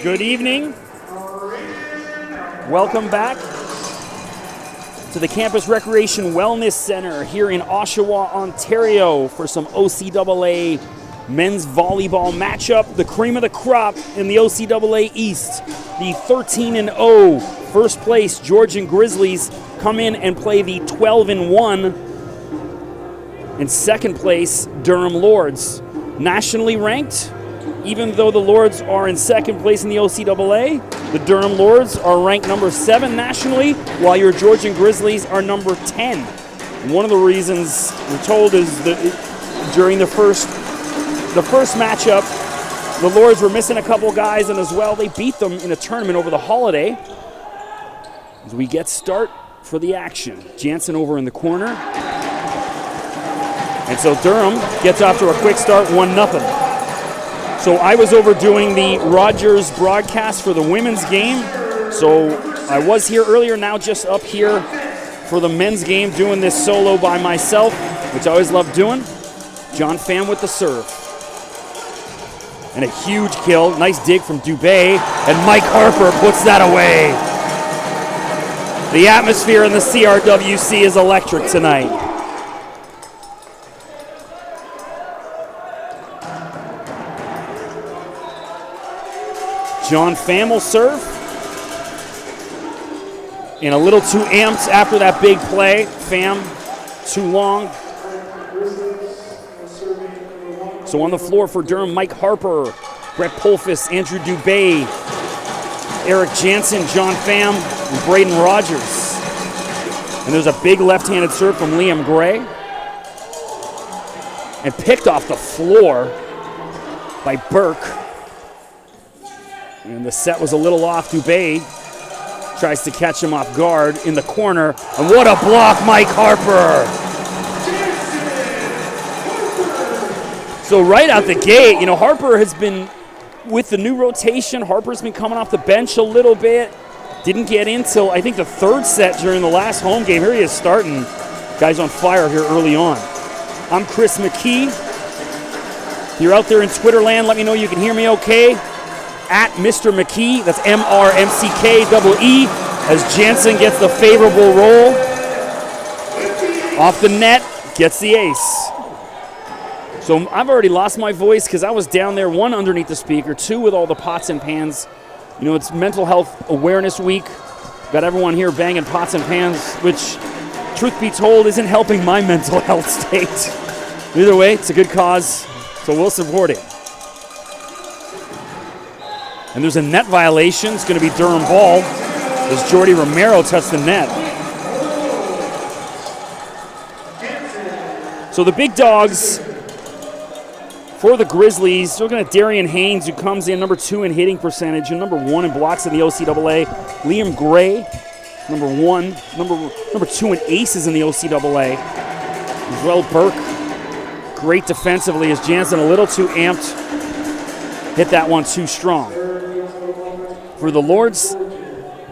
Good evening. Welcome back to the Campus Recreation Wellness Center here in Oshawa, Ontario for some OCAA men's volleyball matchup. The cream of the crop in the OCAA East. The 13-0 first place Georgian Grizzlies come in and play the 12-1 in second place Durham Lords. Nationally ranked, even though the Lords are in second place in the OCAA, the Durham Lords are ranked number 7 nationally, while your Georgian Grizzlies are number 10. And one of the reasons we're told is that during the first matchup, the Lords were missing a couple guys, and as well, they beat them in a tournament over the holiday. As we get start for the action, Jansen over in the corner. And so Durham gets off to a quick start, 1-0. So I was overdoing the Rogers broadcast for the women's game. So I was here earlier, now just up here for the men's game, doing this solo by myself, which I always love doing. John Pham with the serve. And a huge kill. Nice dig from Dubé. And Mike Harper puts that away. The atmosphere in the CRWC is electric tonight. John Pham will serve. And a little too amped after that big play. Pham, too long. So on the floor for Durham, Mike Harper, Brett Polfus, Andrew Dubé, Eric Jansen, John Pham, and Braden Rogers. And there's a big left-handed serve from Liam Gray. And picked off the floor by Burke. And the set was a little off. Dubé tries to catch him off guard in the corner. And what a block, Mike Harper! So right out the gate, Harper has been, with the new rotation, Harper's been coming off the bench a little bit. Didn't get in till, I think, the third set during the last home game. Here he is starting. Guy's on fire here early on. I'm Chris McKee. If you're out there in Twitter land, let me know you can hear me okay. At Mr. McKee, that's MRMCKEE, as Jansen gets the favorable roll. Off the net, gets the ace. So I've already lost my voice because I was down there, 1, underneath the speaker, 2, with all the pots and pans. It's Mental Health Awareness Week. Got everyone here banging pots and pans, which, truth be told, isn't helping my mental health state. Either way, it's a good cause, so we'll support it. And there's a net violation. It's going to be Durham ball as Jordy Romero touched the net. So the big dogs for the Grizzlies, looking at Darian Haynes, who comes in number 2 in hitting percentage and number 1 in blocks in the OCAA. Liam Gray, number 1, number 2 in aces in the OCAA. Well, Burke, great defensively as Jansen a little too amped. Hit that one too strong. For the Lords,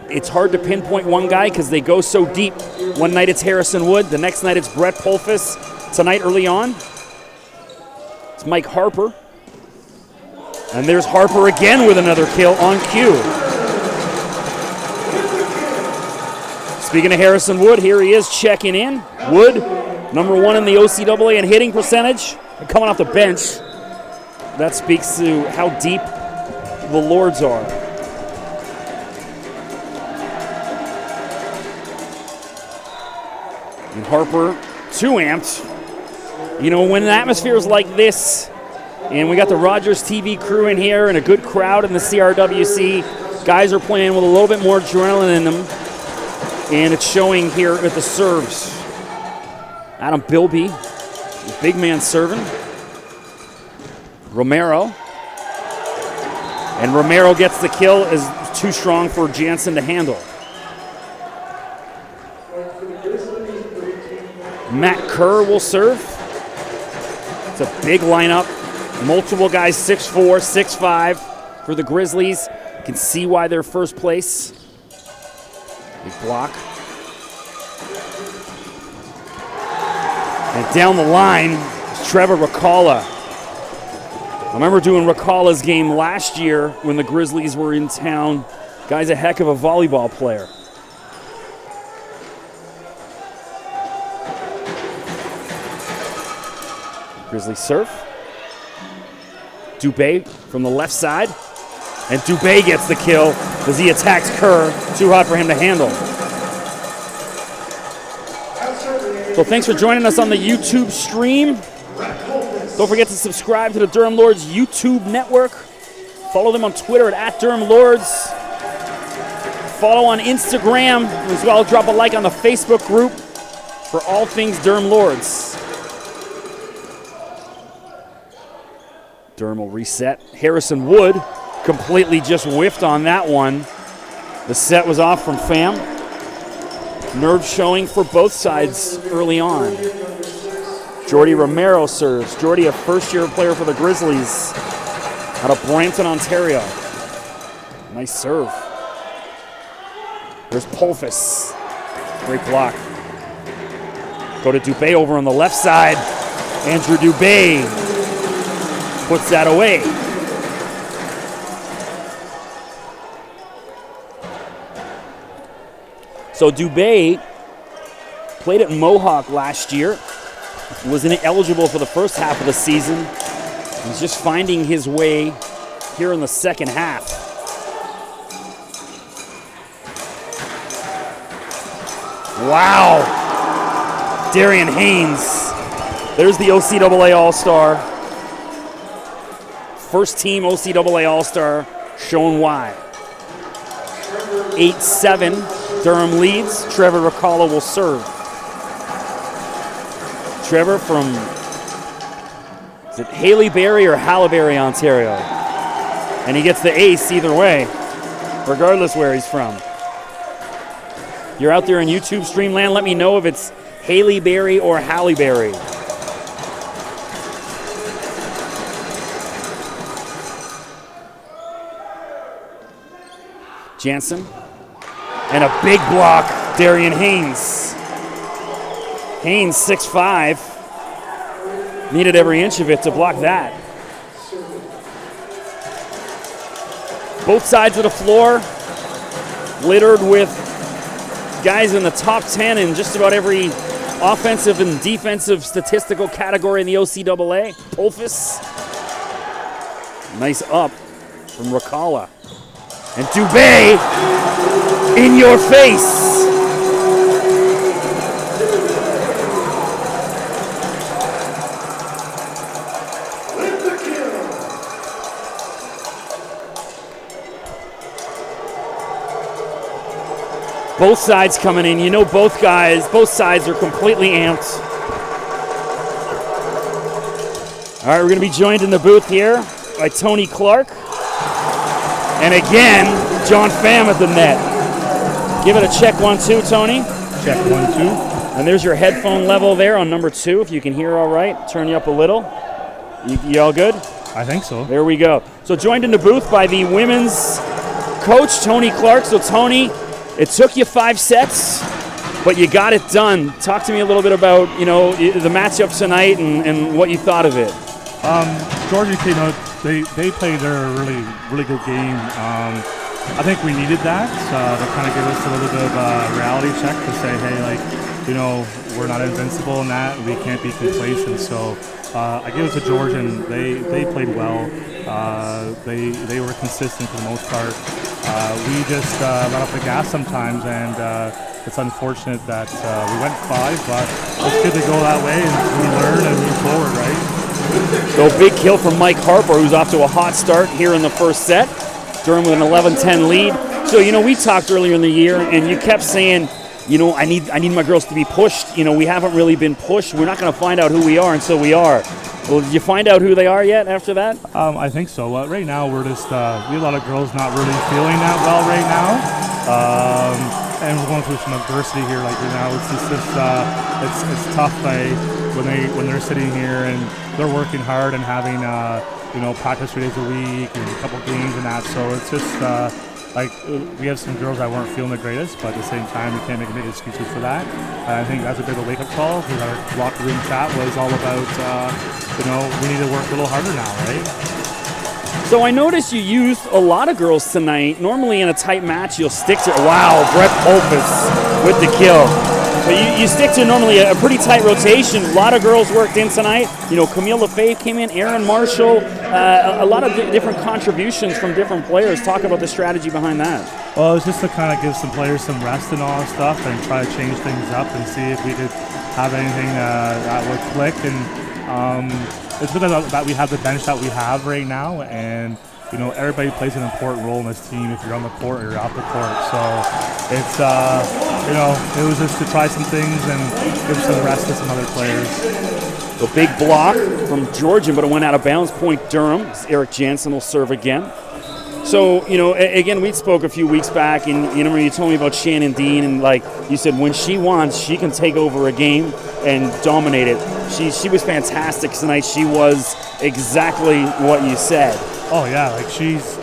it's hard to pinpoint one guy because they go so deep. One night it's Harrison Wood, the next night it's Brett Polfus. Tonight early on, it's Mike Harper. And there's Harper again with another kill on cue. Speaking of Harrison Wood, here he is checking in. Wood, number 1 in the OCAA in hitting percentage, coming off the bench. That speaks to how deep the Lords are. And Harper, too amped. When an atmosphere is like this, and we got the Rogers TV crew in here and a good crowd in the CRWC, guys are playing with a little bit more adrenaline in them, and it's showing here at the serves. Adam Bilby, the big man serving. Romero. And Romero gets the kill, is too strong for Jansen to handle. Matt Kerr will serve. It's a big lineup. Multiple guys, 6'4", 6'5", for the Grizzlies. You can see why they're first place. Big block. And down the line is Trevor Ricala. remember doing Racala's game last year when the Grizzlies were in town. Guy's a heck of a volleyball player. Grizzly serve. Dubé from the left side. And Dubé gets the kill as he attacks Kerr. Too hot for him to handle. So thanks for joining us on the YouTube stream. Don't forget to subscribe to the Durham Lords YouTube network. Follow them on Twitter at Durham Lords. Follow on Instagram as well. Drop a like on the Facebook group for all things Durham Lords. Durham will reset. Harrison Wood completely just whiffed on that one. The set was off from Pham. Nerve showing for both sides early on. Jordy Romero serves. Jordy, a first-year player for the Grizzlies out of Brampton, Ontario. Nice serve. There's Polfus. Great block. Go to Dubé over on the left side. Andrew Dubé puts that away. So Dubé played at Mohawk last year. Was ineligible for the first half of the season. He's just finding his way here in the second half. Wow. Darian Haynes. There's the OCAA All-Star. First team OCAA All-Star, showing why. 8-7, Durham leads. Trevor Racala will serve. Trevor from, is it Haleyberry or Hallaberry, Ontario? And he gets the ace either way, regardless where he's from. You're out there in YouTube stream land, let me know if it's Haleyberry or Hallaberry. Jansen. And a big block, Darian Haynes. Haynes, 6'5". Needed every inch of it to block that. Both sides of the floor littered with guys in the top 10 in just about every offensive and defensive statistical category in the OCAA. Polfus. Nice up from Racala. And Dubé, in your face. Both sides coming in. You know both sides are completely amped. All right, we're going to be joined in the booth here by Tony Clark. And again, John Pham at the net. Give it a check 1-2, Tony. Check 1-2. And there's your headphone level there on number 2, if you can hear all right. Turn you up a little. You all good? I think so. There we go. So joined in the booth by the women's coach, Tony Clark. So Tony, it took you 5 sets, but you got it done. Talk to me a little bit about, the matchup tonight and what you thought of it. Georgian came out. They played a really good game. I think we needed that to kind of give us a little bit of a reality check to say, hey, we're not invincible in that. We can't be complacent. So I give it to Georgian. They played well. They were consistent for the most part. We just let off the gas sometimes, and it's unfortunate that we went 5, but it's good to go that way and we learn and move forward, right? So big kill from Mike Harper, who's off to a hot start here in the first set. Durham with an 11-10 lead. So, we talked earlier in the year, and you kept saying, I need my girls to be pushed. We haven't really been pushed. We're not going to find out who we are until we are. Well, did you find out who they are yet after that? I think so. Right now, we're just, we have a lot of girls not really feeling that well right now. And we're going through some adversity here, right now. It's tough when they're sitting here and they're working hard and having practice 3 days a week and a couple games and that. So it's just like we have some girls that weren't feeling the greatest, but at the same time, we can't make any excuses for that. And I think that's a bit of a wake-up call because our locker room chat was all about, we need to work a little harder now, right? So I noticed you used a lot of girls tonight. Normally in a tight match, you'll stick to, wow, Brett Polfus with the kill. But you stick to normally a pretty tight rotation. A lot of girls worked in tonight. Camille Lefebvre came in, Aaron Marshall, a lot of different contributions from different players. Talk about the strategy behind that. Well, it was just to kind of give some players some rest and all that stuff and try to change things up and see if we could have anything that would click. And it's good that we have the bench that we have right now, and everybody plays an important role in this team. If you're on the court or you're off the court, so it's it was just to try some things and give some rest to some other players. A big block from Georgian, but it went out of bounds. Point Durham. Eric Jansen will serve again. So, again, we spoke a few weeks back, and you told me about Shannon Dean, and like you said, when she wants, she can take over a game and dominate it. She was fantastic tonight. She was exactly what you said. Oh yeah, like she's,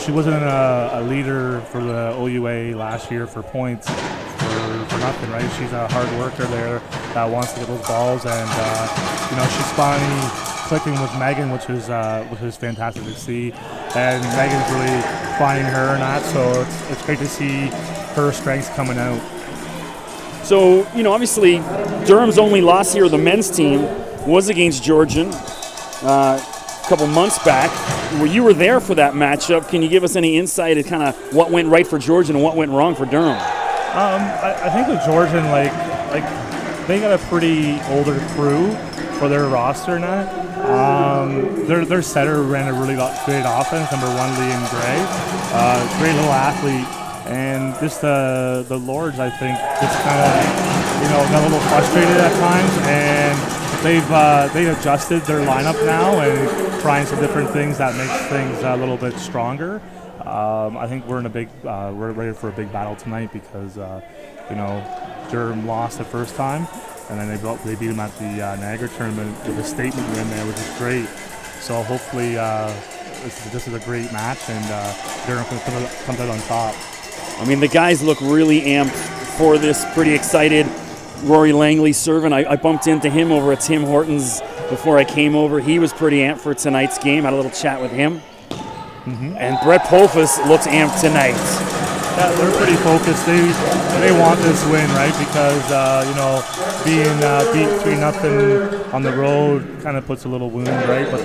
she wasn't a leader for the OUA last year for points for nothing, right? She's a hard worker there that wants to get those balls, and she's finally clicking with Megan, which was fantastic to see, and Megan's really finding her and that, so it's great to see her strengths coming out. So, obviously, Durham's only loss here, the men's team, was against Georgian a couple months back. You were there for that matchup. Can you give us any insight into kind of what went right for Georgian and what went wrong for Durham? I think with Georgian, like they got a pretty older crew for their roster now. Their setter ran a really great offense, number 1, Liam Gray. Great little athlete. And just the Lords, I think, just kind of, got a little frustrated at times, and they've adjusted their lineup now and trying some different things that makes things a little bit stronger. I think we're ready for a big battle tonight because, Durham lost the first time, and then they beat them at the Niagara tournament with a statement win there, which is great. So hopefully this is a great match, and Durham comes out on top. I mean, the guys look really amped for this, pretty excited. Rory Langley serving. I bumped into him over at Tim Hortons before I came over. He was pretty amped for tonight's game. Had a little chat with him. Mm-hmm. And Brett Polfus looks amped tonight. Yeah, they're pretty focused. They want this win, right? Because being beat 3-0 on the road kind of puts a little wound, right? But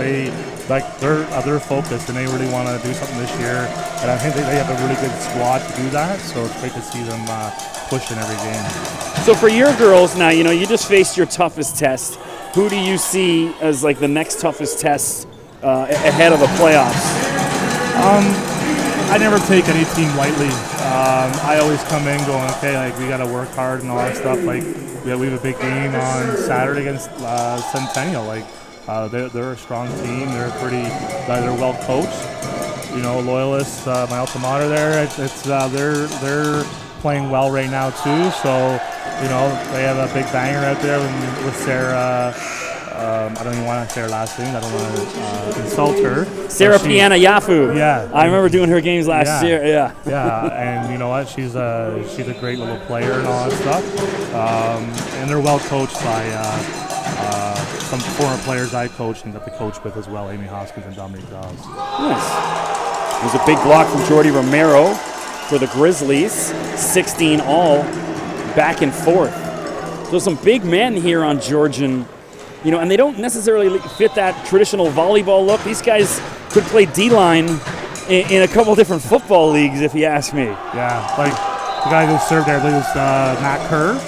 they're focused and they really want to do something this year. And I think they have a really good squad to do that. So it's great to see them push in every game. So for your girls now, you just faced your toughest test. Who do you see as like the next toughest test ahead of the playoffs? I never take any team lightly. I always come in going, okay, like we got to work hard and all that stuff. Like we have a big game on Saturday against Centennial. Like they're a strong team. They're well coached. Loyalists, my alma mater there. They're playing well right now too. So they have a big banger out there with Sarah. I don't even want to say her last name. I don't want to insult her. Sarah Piana Yafu. Yeah. I remember doing her games last year. Yeah. Yeah, and you know what? She's a great little player and all that stuff. And they're well coached by some former players I coached and got to coach with as well, Amy Hoskins and Dominique Dawes. Nice. There's a big block from Jordy Romero for the Grizzlies. 16 all, back and forth. So some big men here on Georgian. And they don't necessarily fit that traditional volleyball look. These guys could play D-line in a couple different football leagues, if you ask me. Yeah, like the guy who served there, was Matt Kerr.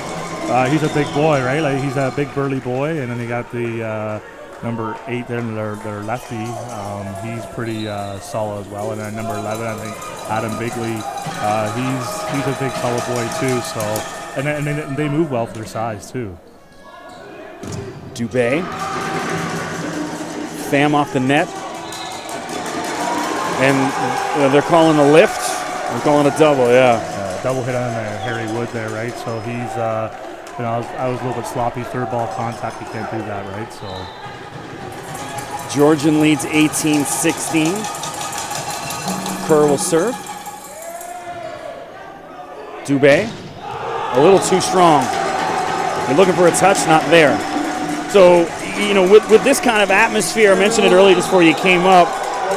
He's a big boy, right? Like he's a big burly boy, and then you got the number 8 there, their lefty. He's pretty solid as well. And then number 11, I think Adam Bigley. He's a big solid boy too. So and they move well for their size too. Dubé. Pham off the net. And they're calling a lift. They're calling a double, yeah. Double hit on Harry Wood there, right? So he's, I was a little bit sloppy. Third ball contact, you can't do that, right? So Georgian leads 18-16. Kerr will serve. Dubé, a little too strong. You're looking for a touch, not there. So, with this kind of atmosphere, I mentioned it earlier just before you came up,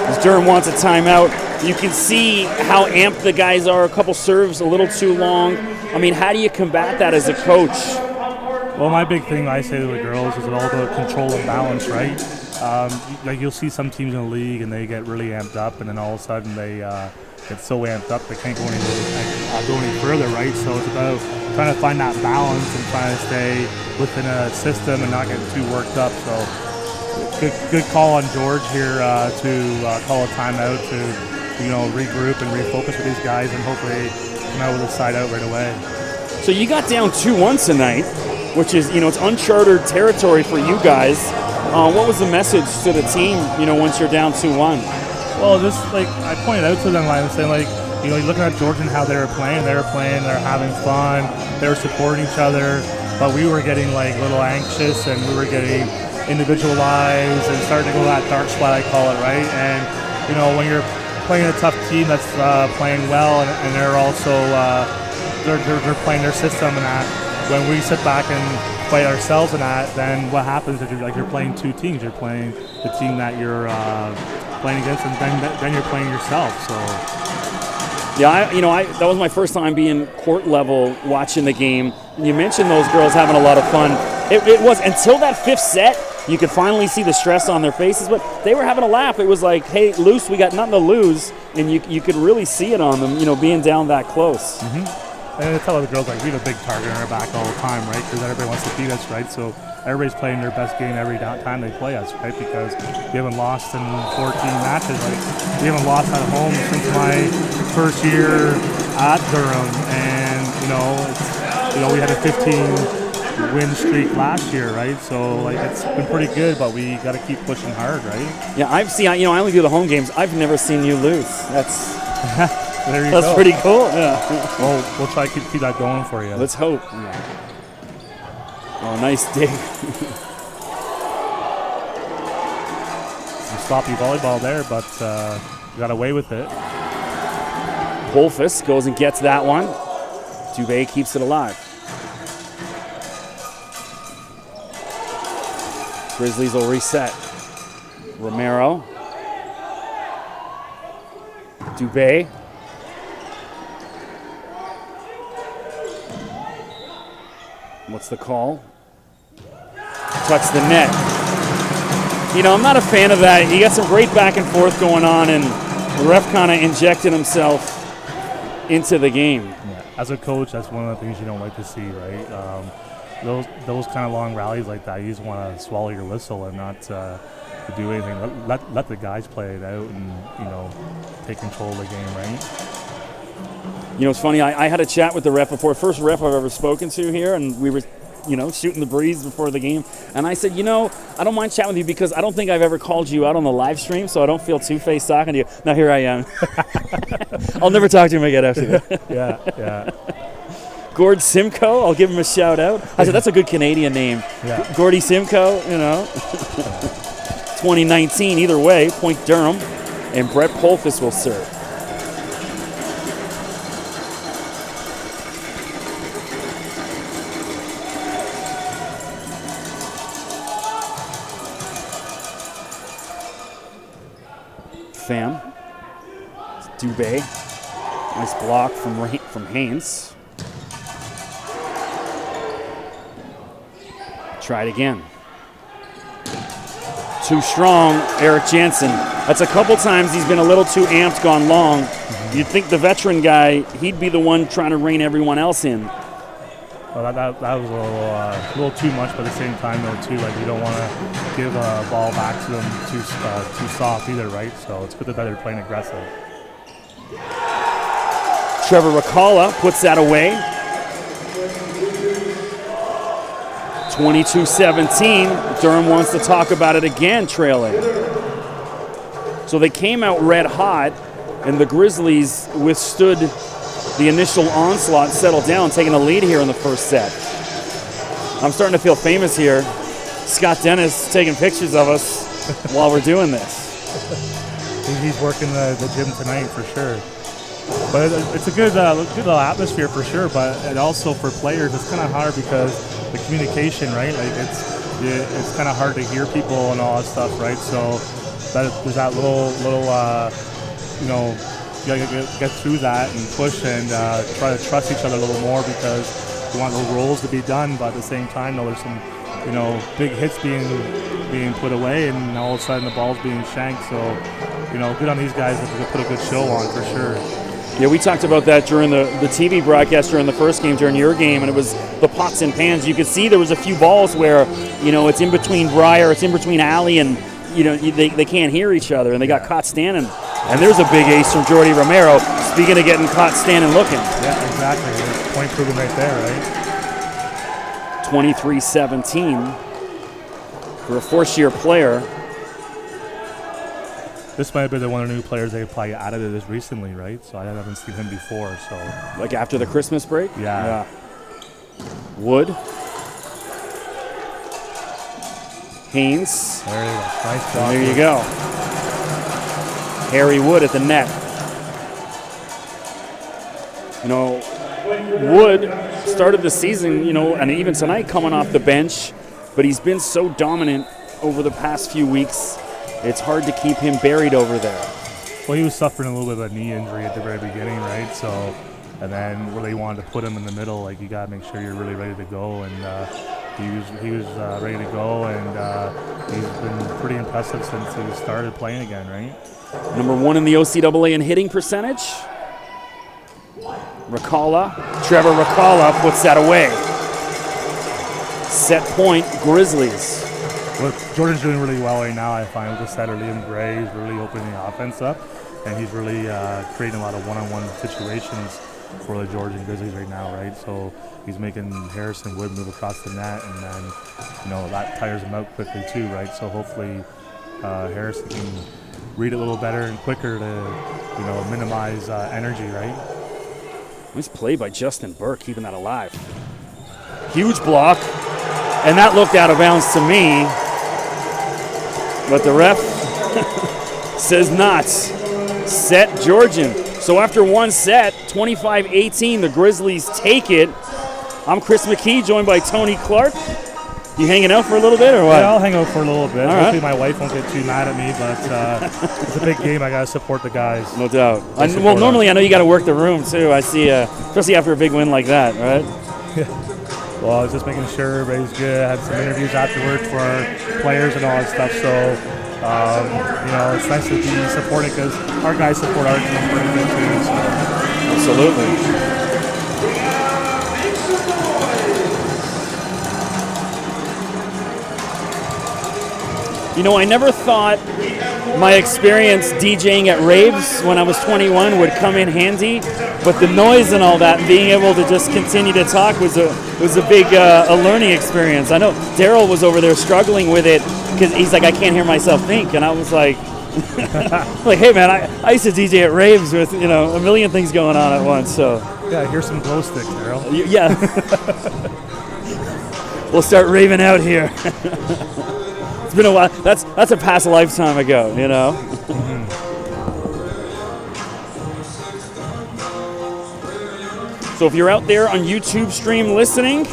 as Durham wants a timeout, you can see how amped the guys are. A couple serves a little too long. I mean, how do you combat that as a coach? Well, my big thing I say to the girls is all about control and balance, right? Like you'll see some teams in the league and they get really amped up, and then all of a sudden they get so amped up they can't go any further, right? So it's about trying to find that balance and trying to stay within a system and not get too worked up. So good call on George here to call a timeout to regroup and refocus with these guys and hopefully come out with a side out right away. So you got down 2-1 tonight, which is, it's uncharted territory for you guys. What was the message to the team, once you're down 2-1? Well, just like I pointed out to them, I was saying, like, you're looking at Georgian, how they're having fun, they were supporting each other, but we were getting like a little anxious and we were getting individualized and starting to go that dark spot, I call it, right? And, when you're playing a tough team that's playing well and they're also, they're playing their system and that, when we sit back and play ourselves in that, then what happens is you're playing two teams. You're playing the team that you're playing against, and then you're playing yourself. So, yeah, that was my first time being court level watching the game. You mentioned those girls having a lot of fun. It was until that fifth set you could finally see the stress on their faces, but they were having a laugh. It was like, hey, loose, we got nothing to lose, and you could really see it on them, being down that close. Mm-hmm. And I tell the girls, like, we have a big target on our back all the time, right? Because everybody wants to beat us, right? So everybody's playing their best game every time they play us, right? Because we haven't lost in 14 matches. Like, we haven't lost at home since my first year at Durham. And, we had a 15-win streak last year, right? So, like, it's been pretty good, but we got to keep pushing hard, right? Yeah, I only do the home games. I've never seen you lose. That's pretty cool. Yeah. Well, we'll try to keep that going for you. Let's hope. Yeah. Oh, nice dig. Some sloppy volleyball there, but got away with it. Polfus goes and gets that one. Dubé keeps it alive. Grizzlies will reset. Romero. Dubé. What's the call? Touch the net. I'm not a fan of that. You got some great back and forth going on, and the ref kind of injected himself into the game. Yeah. As a coach, that's one of the things you don't like to see, right? Those kind of long rallies like that, you just want to swallow your whistle and not do anything. Let the guys play it out and take control of the game, right? It's funny, I had a chat with the ref before, first ref I've ever spoken to here, and we were, shooting the breeze before the game. And I said, I don't mind chatting with you because I don't think I've ever called you out on the live stream, so I don't feel two-faced talking to you. Now here I am. I'll never talk to him again after that. Yeah. Gord Simcoe, I'll give him a shout out. I said, that's a good Canadian name. Yeah. Gordy Simcoe, 2019, either way, point Durham, and Brett Polfus will serve. Pham. Dubé. Nice block from Haynes. Try it again. Too strong, Eric Jansen. That's a couple times he's been a little too amped, gone long. Mm-hmm. You'd think the veteran guy, he'd be the one trying to rein everyone else in. Well, that was a little too much, but at the same time, though, too, like, you don't want to give a ball back to them too soft either, right? So it's good that they're playing aggressive. Trevor Ricala puts that away. 22-17. Durham wants to talk about it again, trailing. So they came out red hot, and the Grizzlies withstood the initial onslaught, settled down, taking a lead here in the first set. I'm starting to feel famous here. Scott Dennis taking pictures of us while we're doing this. He's working the gym tonight for sure. But it's a good little atmosphere for sure. But and also for players, it's kind of hard because the communication, right? Like it's kind of hard to hear people and all that stuff, right? So there's that little you know, you gotta get through that and push and try to trust each other a little more because you want those roles to be done. But at the same time, though, there's some, you know, big hits being put away, and all of a sudden the ball's being shanked. So, you know, good on these guys that they put a good show on for sure. Yeah, we talked about that during the TV broadcast during the first game, during your game, and it was the pots and pans. You could see there was a few balls where, you know, it's in between Breyer, it's in between Alley, and, you know, they can't hear each other, and they got caught standing. And there's a big ace from Jordy Romero. Speaking of getting caught standing looking. Yeah, exactly. There's point proven right there, right? 23-17 for a first-year player. This might have been one of the new players they probably added to this recently, right? So I haven't seen him before. So like after the Christmas break? Yeah. Wood. Haynes. There it is. Nice job. There you go. Harry Wood at the net. You know, Wood started the season, you know, and even tonight coming off the bench, but he's been so dominant over the past few weeks. It's hard to keep him buried over there. Well, he was suffering a little bit of a knee injury at the very beginning, right? So, and then where they wanted to put him in the middle, like you got to make sure you're really ready to go. And he was ready to go, and he's been pretty impressive since he started playing again, right? Number 1 in the OCAA in hitting percentage. Trevor Racala puts that away. Set point, Grizzlies. Well, Jordan's doing really well right now, I find, with the setter, Liam Gray. He's really opening the offense up, and he's really creating a lot of one-on-one situations for the Georgian Grizzlies right now, right? So he's making Harrison Wood move across the net, and then, you know, that tires him out quickly too, right? So hopefully Harrison can read it a little better and quicker to, you know, minimize energy, right? Nice play by Justin Burke, keeping that alive. Huge block, and that looked out of bounds to me, but the ref says not. Set Georgian. So after one set, 25-18, the Grizzlies take it. I'm Chris McKee, joined by Tony Clark. You hanging out for a little bit or what? Yeah, I'll hang out for a little bit. All Hopefully right. my wife won't get too mad at me, but it's a big game. I got to support the guys. No doubt. Well, normally I know you got to work the room too. I see, especially after a big win like that, right? Well, I was just making sure everybody's good. I had some interviews afterwards for our players and all that stuff. So, you know, it's nice to be supported because our guys support our team pretty good too. So. Absolutely. You know, I never thought my experience DJing at raves when I was 21 would come in handy, but the noise and all that, and being able to just continue to talk was a big a learning experience. I know Daryl was over there struggling with it because he's like, I can't hear myself think, and I was like, like, hey man, I used to DJ at raves with, you know, a million things going on at once. So yeah, here's some glow sticks, Daryl. Yeah, we'll start raving out here. It's been a while. That's a past lifetime ago, you know. So if you're out there on YouTube stream listening,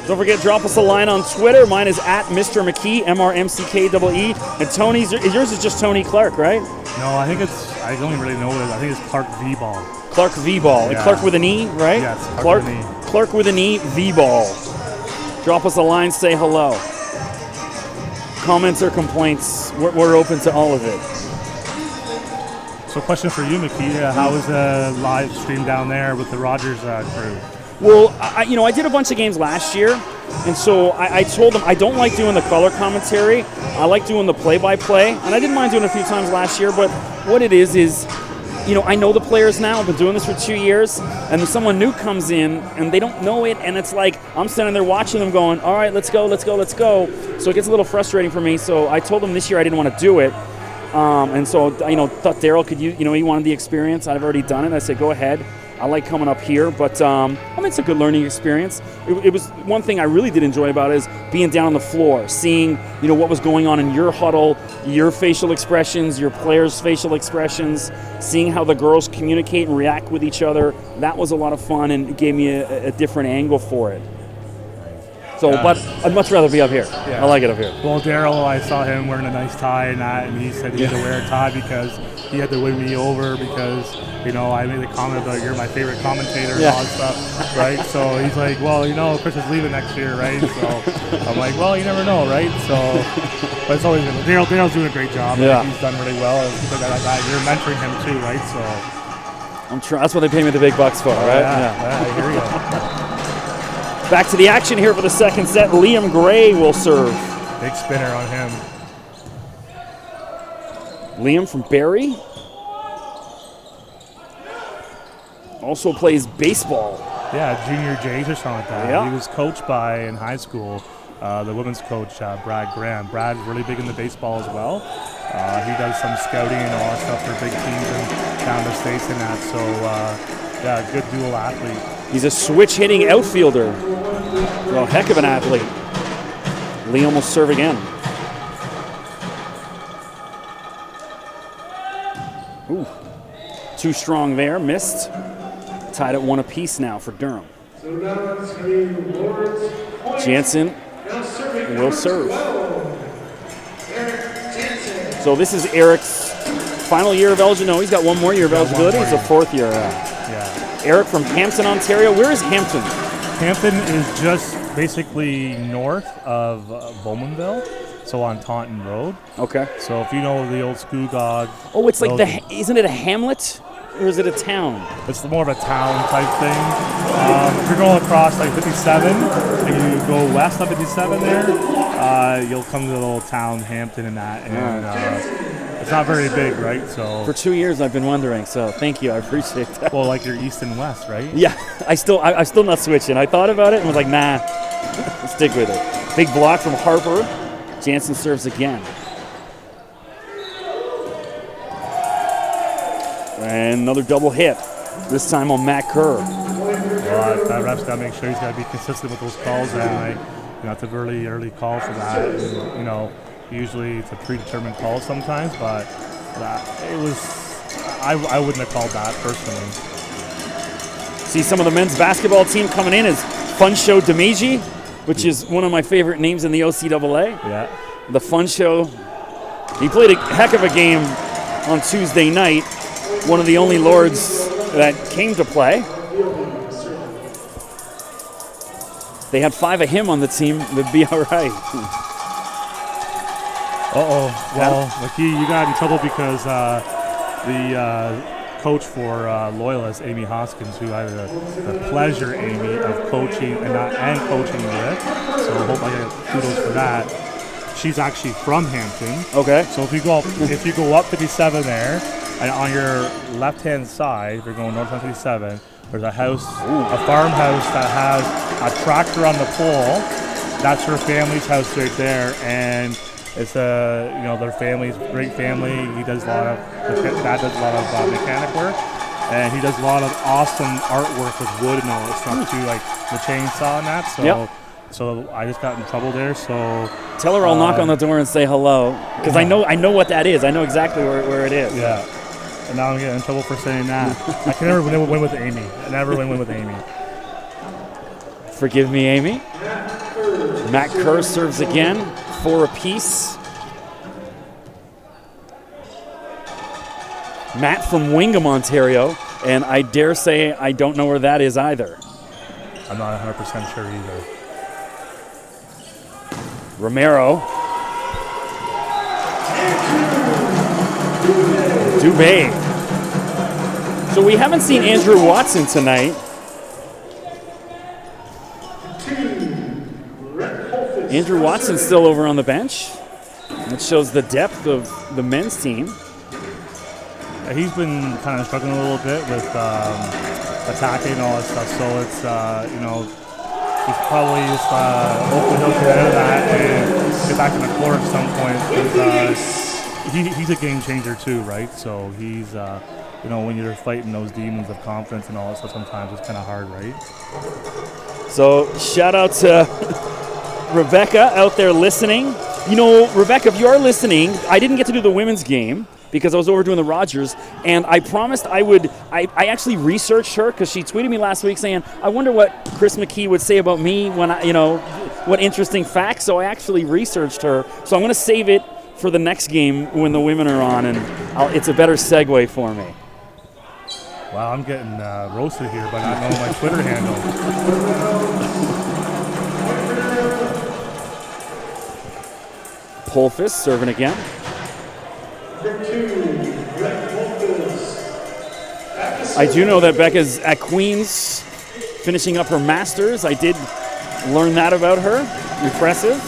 don't forget, drop us a line on Twitter. Mine is at Mr. McKee, MRMCKEE. And Tony's, yours is just Tony Clark, right? No, I think I don't really know what it is. I think it's Clark V-Ball. Clark V-Ball. Yeah. Clark with an E, right? Yes, Clark with an E. Clark with an E, V-Ball. Drop us a line, say hello. Comments or complaints, we're open to all of it. So question for you, McKee. How was the live stream down there with the Rogers crew? Well, I did a bunch of games last year, and so I told them I don't like doing the color commentary. I like doing the play-by-play, and I didn't mind doing it a few times last year, but what it is, you know, I know the players now. I've been doing this for 2 years, and then someone new comes in, and they don't know it, and it's like I'm standing there watching them going, all right, let's go. So it gets a little frustrating for me, so I told them this year I didn't want to do it. And so, you know, thought Daryl could use, you know, he wanted the experience. I've already done it. I said, go ahead. I like coming up here, but I mean, it's a good learning experience. It was one thing I really did enjoy about it is being down on the floor, seeing what was going on in your huddle, your facial expressions, your players' facial expressions, seeing how the girls communicate and react with each other. That was a lot of fun, and it gave me a different angle for it. So, but I'd much rather be up here. Yeah. I like it up here. Well, Daryl, I saw him wearing a nice tie and he said he had to wear a tie because he had to win me over because, I made a comment about you're my favorite commentator and all that stuff, right? So he's like, well, Chris is leaving next year, right? So I'm like, well, you never know, right? So, but it's always good. Daryl's doing a great job. Yeah. He's done really well. You're mentoring him too, right? So I'm sure that's what they pay me the big bucks for, right? Yeah, I hear you. Back to the action here for the second set. Liam Gray will serve. Big spinner on him. Liam from Barrie. Also plays baseball. Yeah, junior Jays or something like that. Yeah. He was coached by, in high school, the women's coach, Brad Graham. Brad's really big into baseball as well. He does some scouting and all that stuff for big teams and down the States and that. So, good dual athlete. He's a switch-hitting outfielder. Well, heck of an athlete. Liam will serve again. Ooh. Too strong there, missed. Tied at 1 apiece now for Durham. Jansen will serve. So this is Eric's final year of eligibility. No, he's got one more year of eligibility. It's a 4th year. Eric from Hampton, Ontario. Where is Hampton? Hampton is just basically north of Bowmanville, so on Taunton Road. Okay. So if you know the old Skoogog. Oh, it's like isn't it a hamlet? Or is it a town? It's more of a town type thing. If you're going across like 57, and you go west of 57 there, you'll come to the little town, Hampton and that. And it's not very big, right? So for 2 years I've been wondering, so thank you, I appreciate that. Well, like you're east and west, right? Yeah, I'm still not switching. I thought about it and was like, nah, stick with it. Big block from Harper. Jansen serves again. And another double hit, this time on Matt Kerr. Well, that ref's got to make sure he's got to be consistent with those calls, and it's a really early call for that. And, usually it's a predetermined call sometimes, but I wouldn't have called that personally. See some of the men's basketball team coming in is Fun Show Demiji, which is one of my favorite names in the OCAA. Yeah. The Fun Show. He played a heck of a game on Tuesday night. One of the only Lords that came to play. They had 5 of him on the team. They'd be all right. Well, you got in trouble because the coach for Loyalists, Amy Hoskins, who I had the pleasure, Amy, of coaching and coaching with. So I hope I get kudos for that. She's actually from Hampton. Okay. So if you go up 57 there, and on your left-hand side, if you're going north on 57, there's a house, a farmhouse that has a tractor on the pole. That's her family's house right there, and it's their family's great family. He does a lot of dad does a lot of mechanic work, and he does a lot of awesome artwork with wood and all that stuff too, like the chainsaw and that. So. Yep. So I just got in trouble there. So tell her I'll knock on the door and say hello, because I know what that is. I know exactly where it is. Yeah. And now I'm getting in trouble for saying that. I can never win with Amy. I never win with Amy. Forgive me, Amy. Matt Kerr serves again, 4 apiece. Matt from Wingham, Ontario, and I dare say I don't know where that is either. I'm not 100% sure either. Romero. Dubé. So we haven't seen Andrew Watson tonight. Andrew Watson's still over on the bench. That shows the depth of the men's team. He's been kind of struggling a little bit with attacking and all that stuff. So it's, he's probably just hopefully he'll get out of that and get back in the court at some point. He's a game changer too, right? So he's when you're fighting those demons of confidence and all that stuff, sometimes it's kind of hard, right? So shout out to Rebecca out there listening. Rebecca, if you are listening, I didn't get to do the women's game because I was over doing the Rogers, and I promised I would. I actually researched her because she tweeted me last week saying, I wonder what Chris McKee would say about me when what interesting facts. So I actually researched her. So I'm going to save it for the next game when the women are on, and it's a better segue for me. Wow, I'm getting roasted here by not knowing my Twitter handle. Polfus serving again. I do know that Becca's at Queens finishing up her master's. I did learn that about her. Impressive.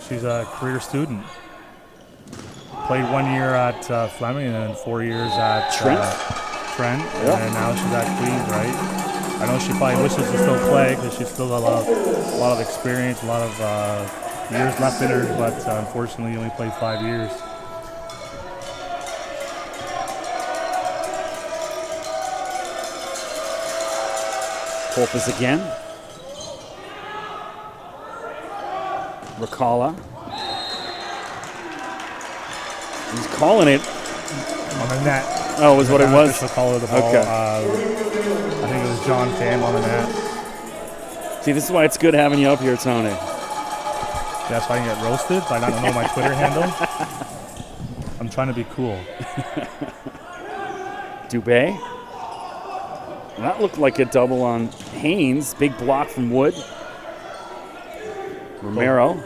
She's a career student. Played 1 year at Fleming and then 4 years at Trent. And now she's at Queens, right? I know she probably wishes to still play because she's still got a lot of experience, a lot of years left in her, but unfortunately only played 5 years. Polfus again. Rakala. He's calling it. On the net. Oh, was what it was? The call of the ball. Okay. I think it was John Pham on the net. See, this is why it's good having you up here, Tony. That's why I can get roasted by not knowing my Twitter handle. I'm trying to be cool. Dubé. That looked like a double on Haynes. Big block from Wood. Romero.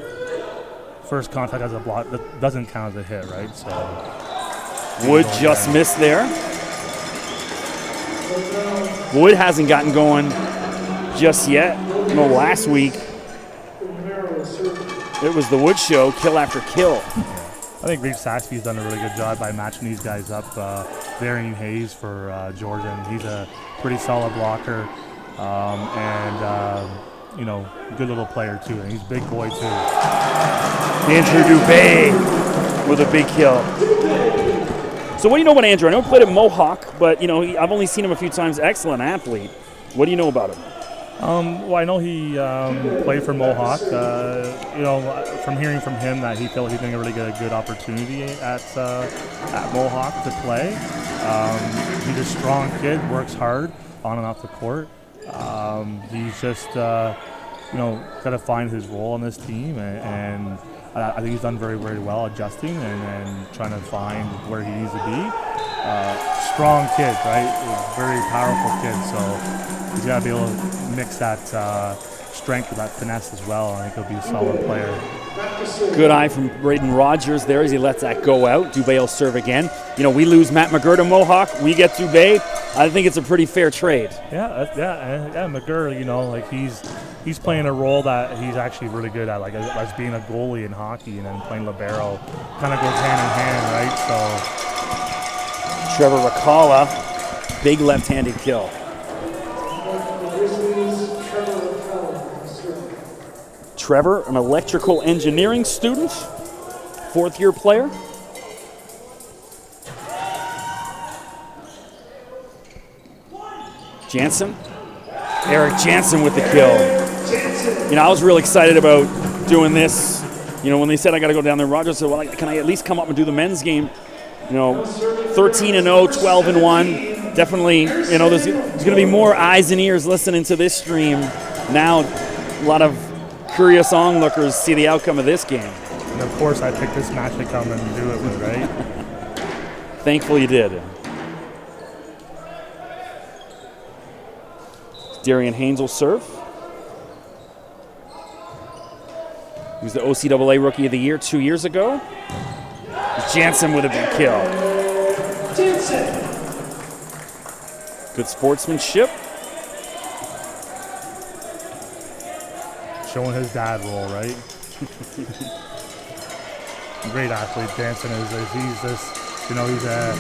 First contact as a block, that doesn't count as a hit, right? So Wood just missed there. Wood hasn't gotten going just yet. Last week it was the Wood show, kill after kill. I think Reed Saxby's done a really good job by matching these guys up. Varian Hayes for Georgian. He's a pretty solid blocker, and good little player too. And he's a big boy too. Andrew Dubé with a big kill. So what do you know about Andrew? I know he played at Mohawk, but I've only seen him a few times. Excellent athlete. What do you know about him? Well, I know he played for Mohawk. From hearing from him that he felt he's going to really get a good opportunity at Mohawk to play. He's a strong kid, works hard on and off the court. He's just got to find his role on this team, and I think he's done very, very well adjusting and trying to find where he needs to be. Strong kid, right? Very powerful kid, so he's got to be able to mix that strength with that finesse as well. I think he'll be a solid player. Good eye from Braden Rogers there as he lets that go out. Dubé will serve again. We lose Matt McGurr to Mohawk. We get Dubé. I think it's a pretty fair trade. Yeah. McGurr, he's playing a role that he's actually really good at, like as being a goalie in hockey, and then playing libero kind of goes hand in hand, right? So Trevor Rakala, big left-handed kill. Trevor, an electrical engineering student, fourth-year player. Jansen. Eric Jansen with the kill. I was real excited about doing this. When they said I got to go down there, Rogers said, well, can I at least come up and do the men's game? 13-0, 12-1. Definitely, there's going to be more eyes and ears listening to this stream. Now, a lot of curious onlookers see the outcome of this game. And of course, I picked this match to come and do it with, right? Thankfully you did. Darian Haynes will serve. He was the OCAA Rookie of the Year 2 years ago. Jansen with a big kill. Jansen. Good sportsmanship. Showing his dad role, right? Great athlete Jansen is. He's just, he's a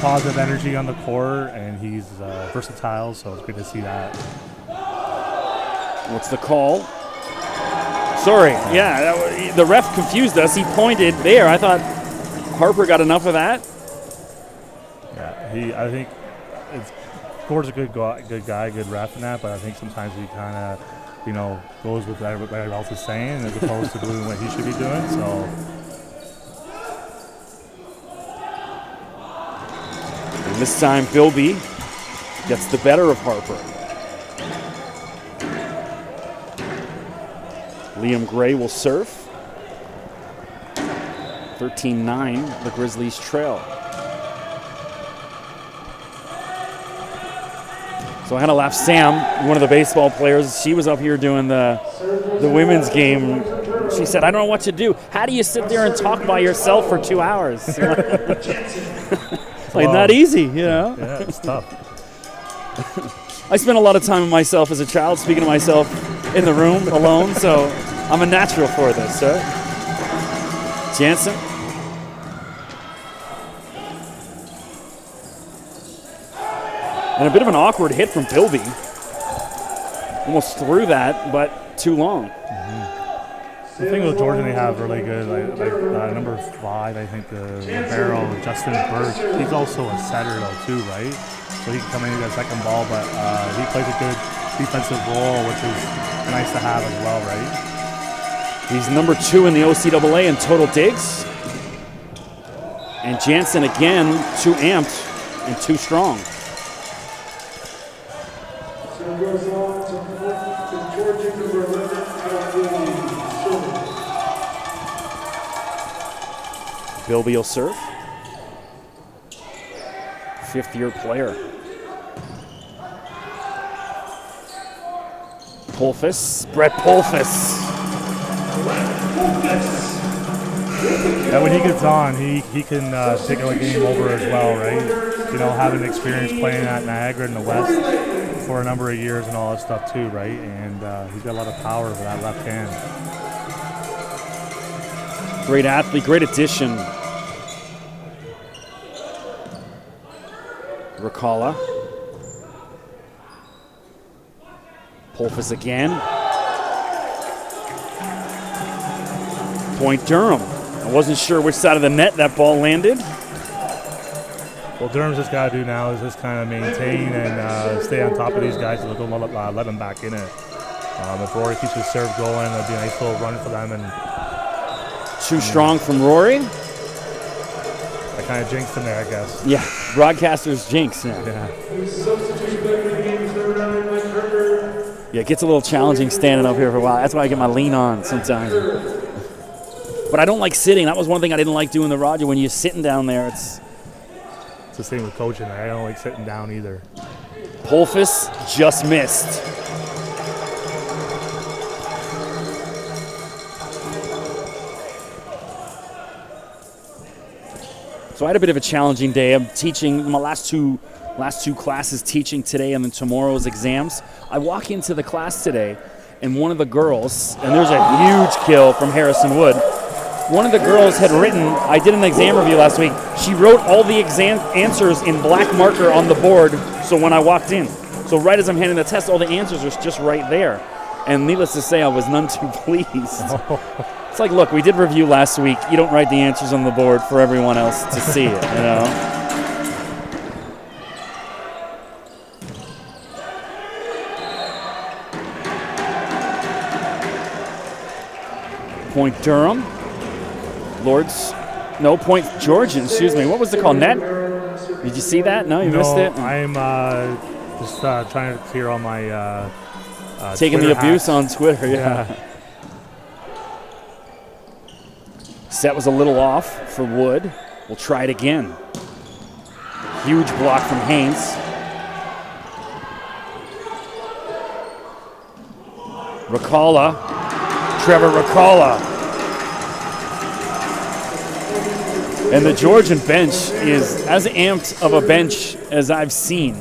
positive energy on the court, and he's versatile, so it's good to see that. What's the call? Sorry, the ref confused us. He pointed there. I thought Harper got enough of that. I think Gord's a good guy, good ref in that, but I think sometimes he kind of, goes with what everybody else is saying as opposed to doing what he should be doing. So. And this time, Bilby gets the better of Harper. Liam Gray will serve. 13-9, the Grizzlies trail. So I had to laugh. Sam, one of the baseball players, she was up here doing the women's game. She said, I don't know what to do. How do you sit there and talk by yourself for 2 hours? Like, not easy, Yeah, it's tough. I spent a lot of time with myself as a child, speaking to myself in the room alone, so I'm a natural for this, sir. Jansen. And a bit of an awkward hit from Bilby. Almost threw that, but too long. The thing with Georgian, they have really good, number 5, I think, the Ribeiro, Justin Burke. He's also a setter, though, too, right? So he can come in and get a second ball, but he plays a good defensive role, which is nice to have as well, right? He's number 2 in the OCAA in total digs. And Jansen, again, too amped and too strong. Goes on to Georgian, number 11, Bilby will serve. 5th-year player. Polfus, Brett Polfus. Yeah, when he gets on, he can take a game over as well, right? Having experience playing at Niagara in the West for a number of years and all that stuff too, right? And he's got a lot of power with that left hand. Great athlete, great addition. Ricala. Polfus again. Point Durham. I wasn't sure which side of the net that ball landed. Well, Durham's just got to do now is just kind of maintain and stay on top of these guys and don't let them back in it. If Rory keeps his serve going, it'll be a nice little run for them. And too strong from Rory. I kind of jinxed him there, I guess. Yeah, broadcaster's jinx now. Yeah, it gets a little challenging standing up here for a while. That's why I get my lean on sometimes. But I don't like sitting. That was one thing I didn't like doing the Roger. When you're sitting down there, it's the same with coaching. I don't like sitting down either. Polfus just missed. So I had a bit of a challenging day. I'm teaching my last two classes teaching today and then tomorrow's exams. I walk into the class today and one of the girls, and there's a huge kill from Harrison Wood. One of the girls had written, I did an exam review last week, she wrote all the exam answers in black marker on the board, so when I walked in. So right as I'm handing the test, all the answers are just right there. And needless to say, I was none too pleased. It's like, look, we did review last week. You don't write the answers on the board for everyone else to see it, you know? Point Durham. Point Georgian, excuse me. What was the call? Net? Did you see that? No, you missed it? I'm just trying to clear all my taking Twitter the abuse hacks. on Twitter, yeah. Set was a little off for Wood. We'll try it again. Huge block from Haynes. Ricala. Trevor Ricala. And the Georgian bench is as amped of a bench as I've seen.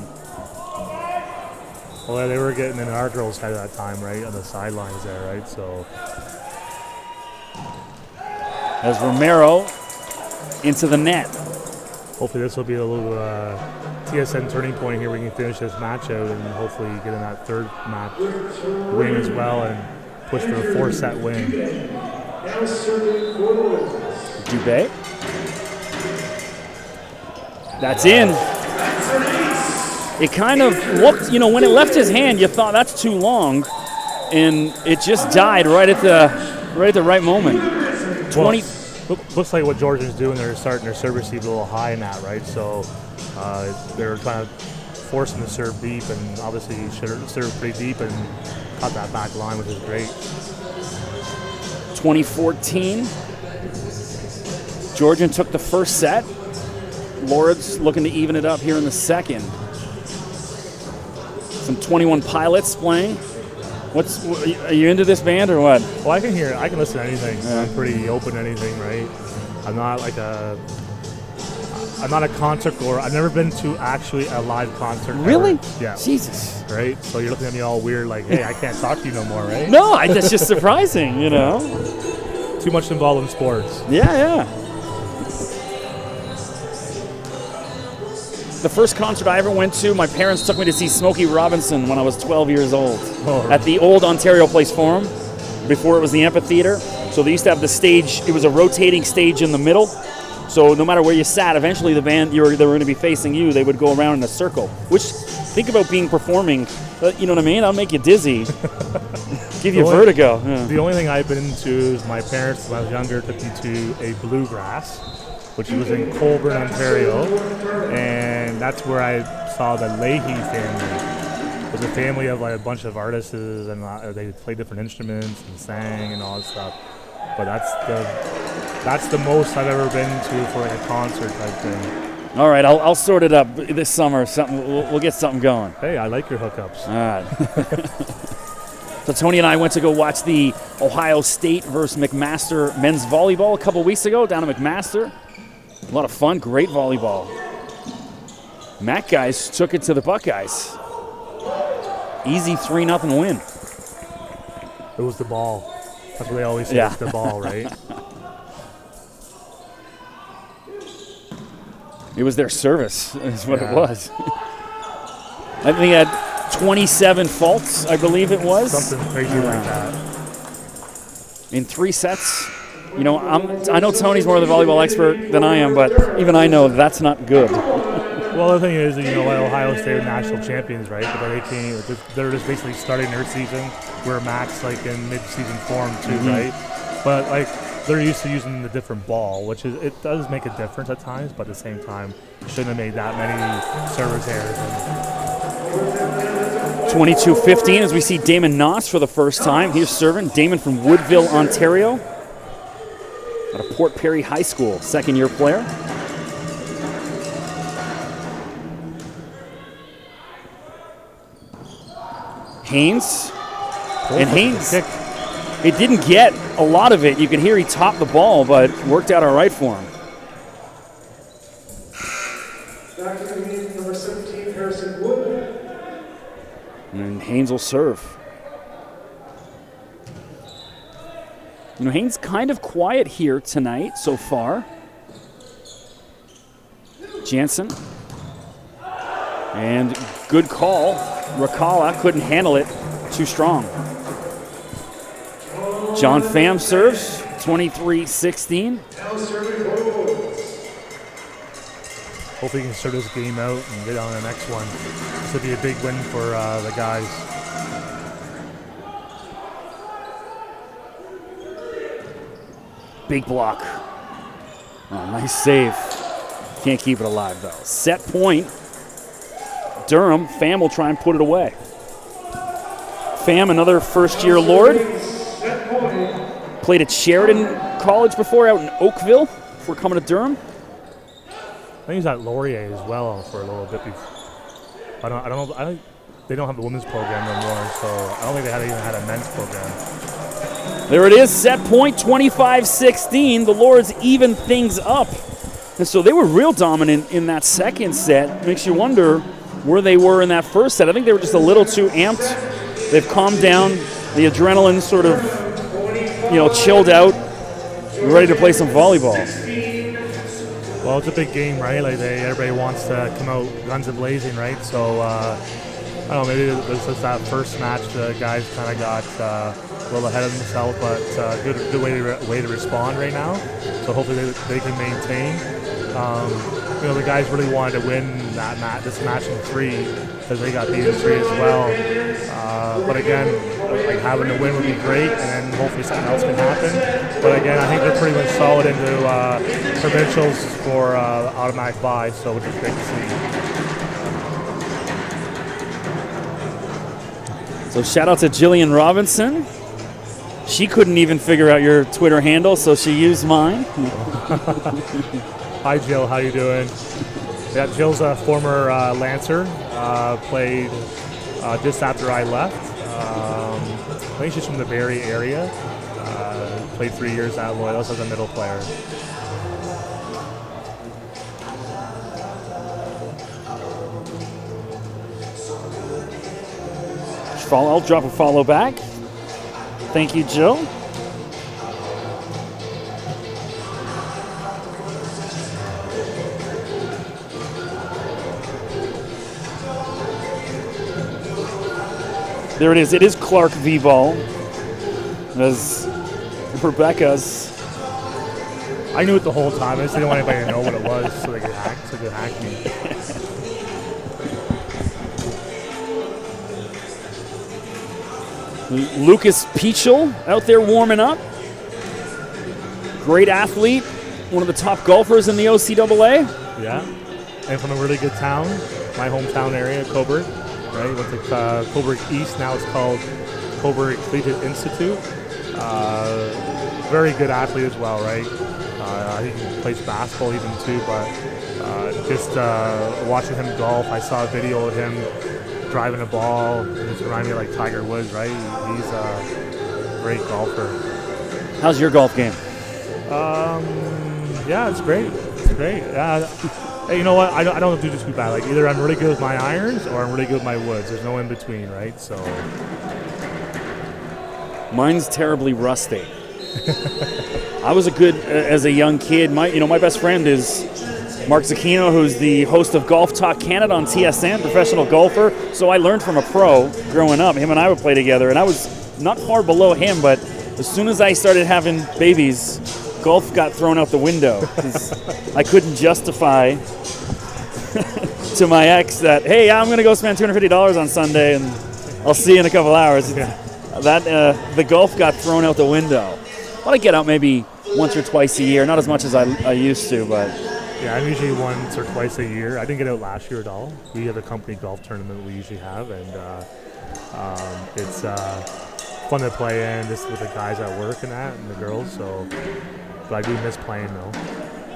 Well, they were getting in our girls' head at that time, right, on the sidelines there, right? So as Romero into the net. Hopefully this will be a little TSN turning point here. We can finish this match out and hopefully get in that third match win as well and push for a 4-set win. Dubé. That's in. it kind of looked, when it left his hand, you thought that's too long, and it just died right at the right moment. 20. Well, looks like what Georgian's doing, they're starting their serve receive a little high in that, right? So they're trying to force him to serve deep, and obviously he should have served pretty deep and caught that back line, which is great. 2014. Georgian took the first set. Lords looking to even it up here in the second. Some 21 Pilots playing. Are you into this band or what? Well, I can listen to anything. Yeah. I'm pretty open to anything, right? I'm not a concert goer. I've never been to actually a live concert. Really? Ever. Yeah. Jesus. Right? So you're looking at me all weird like, hey, I can't talk to you no more, right? No, that's just surprising, Too much involved in sports. Yeah. The first concert I ever went to, my parents took me to see Smokey Robinson when I was 12 years old at the old Ontario Place Forum before it was the amphitheater. So they used to have the stage. It was a rotating stage in the middle. So no matter where you sat, eventually the band they were going to be facing you. They would go around in a circle. Which, think about performing. You know what I mean? That'll make you dizzy. Give you vertigo. Yeah. The only thing I've been to is my parents, when I was younger, took me to a bluegrass, which was in Colborne, Ontario, and that's where I saw the Leahy family. It was a family of like a bunch of artists, and they played different instruments and sang and all that stuff. But that's the most I've ever been to for like a concert type thing. All right, I'll sort it up this summer. We'll get something going. Hey, I like your hookups. All right. So Tony and I went to go watch the Ohio State versus McMaster men's volleyball a couple weeks ago down at McMaster. A lot of fun, great volleyball. Mac guys took it to the Buckeyes. Easy 3-0 win. It was the ball. That's what they always say, it's the ball, right? It was their service, is what it was. I think they had 27 faults, I believe it was. Something crazy like that. In 3 sets. I know Tony's more of the volleyball expert than I am, but even I know that's not good. Well, the thing is, Ohio State are national champions, right? But they're just basically starting their season. We're max in mid-season form too, right? But they're used to using the different ball, which it does make a difference at times, but at the same time, shouldn't have made that many service errors. 22-15 as we see Damon Noss for the first time. He's serving. Damon from Woodville, Ontario. At a Port Perry High School, second-year player. Haynes. And Haynes, it didn't get a lot of it. You could hear he topped the ball, but worked out all right for him. Back to the meeting, number 17, Harrison Wood. And Haynes will serve. Haynes kind of quiet here tonight so far. Jansen. And good call. Rakala couldn't handle it. Too strong. John Pham serves. 23-16. Hopefully he can start this game out and get on the next one. This would be a big win for the guys. Big block. Oh, nice save. Can't keep it alive, though. Set point. Durham. Pham will try and put it away. Pham, another first-year Lord. Played at Sheridan College before, out in Oakville, before coming to Durham. I think he was at Laurier as well for a little bit. I don't know. They don't have the women's program no more, so I don't think they even had a men's program. There it is, set point, 25-16. The Lords even things up. And so they were real dominant in that second set. Makes you wonder where they were in that first set. I think they were just a little too amped. They've calmed down. The adrenaline sort of, chilled out. We're ready to play some volleyball. Well, it's a big game, right? Everybody wants to come out guns a-blazing, right? So, I don't know, maybe this was that first match. The guys kind of got a little ahead of themselves, but good way to respond right now. So hopefully they can maintain. the guys really wanted to win this match in 3 because they got beat in 3 as well. But again, like having a win would be great, and then hopefully something else can happen. But again, I think they're pretty much solid into provincials for automatic bye, so which is great to see. So shout out to Jillian Robinson. She couldn't even figure out your Twitter handle, so she used mine. Hi Jill, how you doing? Yeah, Jill's a former Lancer, played just after I left. I think she's from the Barrie area. Played 3 years at Loyals as a middle player. I'll drop a follow back. Thank you, Jill. There it is. It is Clark v. Ball. As Rebecca's. I knew it the whole time. I just didn't want anybody to know what it was so they could hack me. Lucas Peachel out there warming up. Great athlete. One of the top golfers in the OCAA. Yeah. And from a really good town. My hometown area, Coburg. Right, went to Coburg East, now it's called Coburg Collegiate Institute. Very good athlete as well, right? I think he plays basketball even too, but just watching him golf, I saw a video of him driving a ball. It just reminded me of like Tiger Woods, right? He's a great golfer. How's your golf game? Yeah, it's great. It's great. Hey, you know what? I don't do too bad. Like either I'm really good with my irons or I'm really good with my woods. There's no in between, right? So mine's terribly rusty. I was a good as a young kid. My best friend is Mark Zucchino, who's the host of Golf Talk Canada on TSN, professional golfer. So I learned from a pro growing up. Him and I would play together, and I was not far below him. But as soon as I started having babies, golf got thrown out the window because I couldn't justify to my ex that, hey, I'm going to go spend $250 on Sunday and I'll see you in a couple hours. Yeah. The golf got thrown out the window. But I get out maybe once or twice a year, not as much as I used to, but. Yeah, I'm usually once or twice a year. I didn't get out last year at all. We have a company golf tournament we usually have, and it's fun to play in just with the guys at work and that and the girls, so. But I do miss playing though.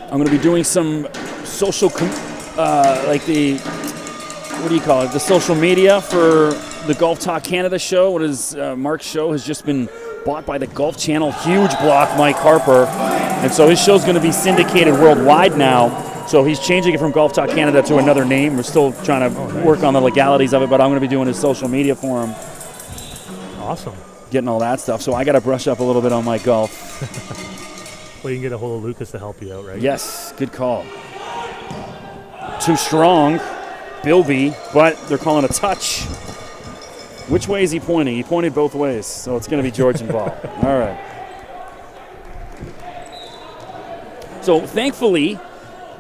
I'm going to be doing some social, what do you call it? The social media for the Golf Talk Canada show. What is Mark's show has just been bought by the Golf Channel. Huge block, Mike Harper. And so his show's going to be syndicated worldwide now. So he's changing it from Golf Talk Canada to another name. We're still trying to work on the legalities of it, but I'm going to be doing his social media for him. Awesome. Getting all that stuff. So I got to brush up a little bit on my golf. Well, you can get a hold of Lucas to help you out, right? Yes, good call. Too strong, Bilby, but they're calling a touch. Which way is he pointing? He pointed both ways, so it's going to be Georgian ball. All right. So thankfully,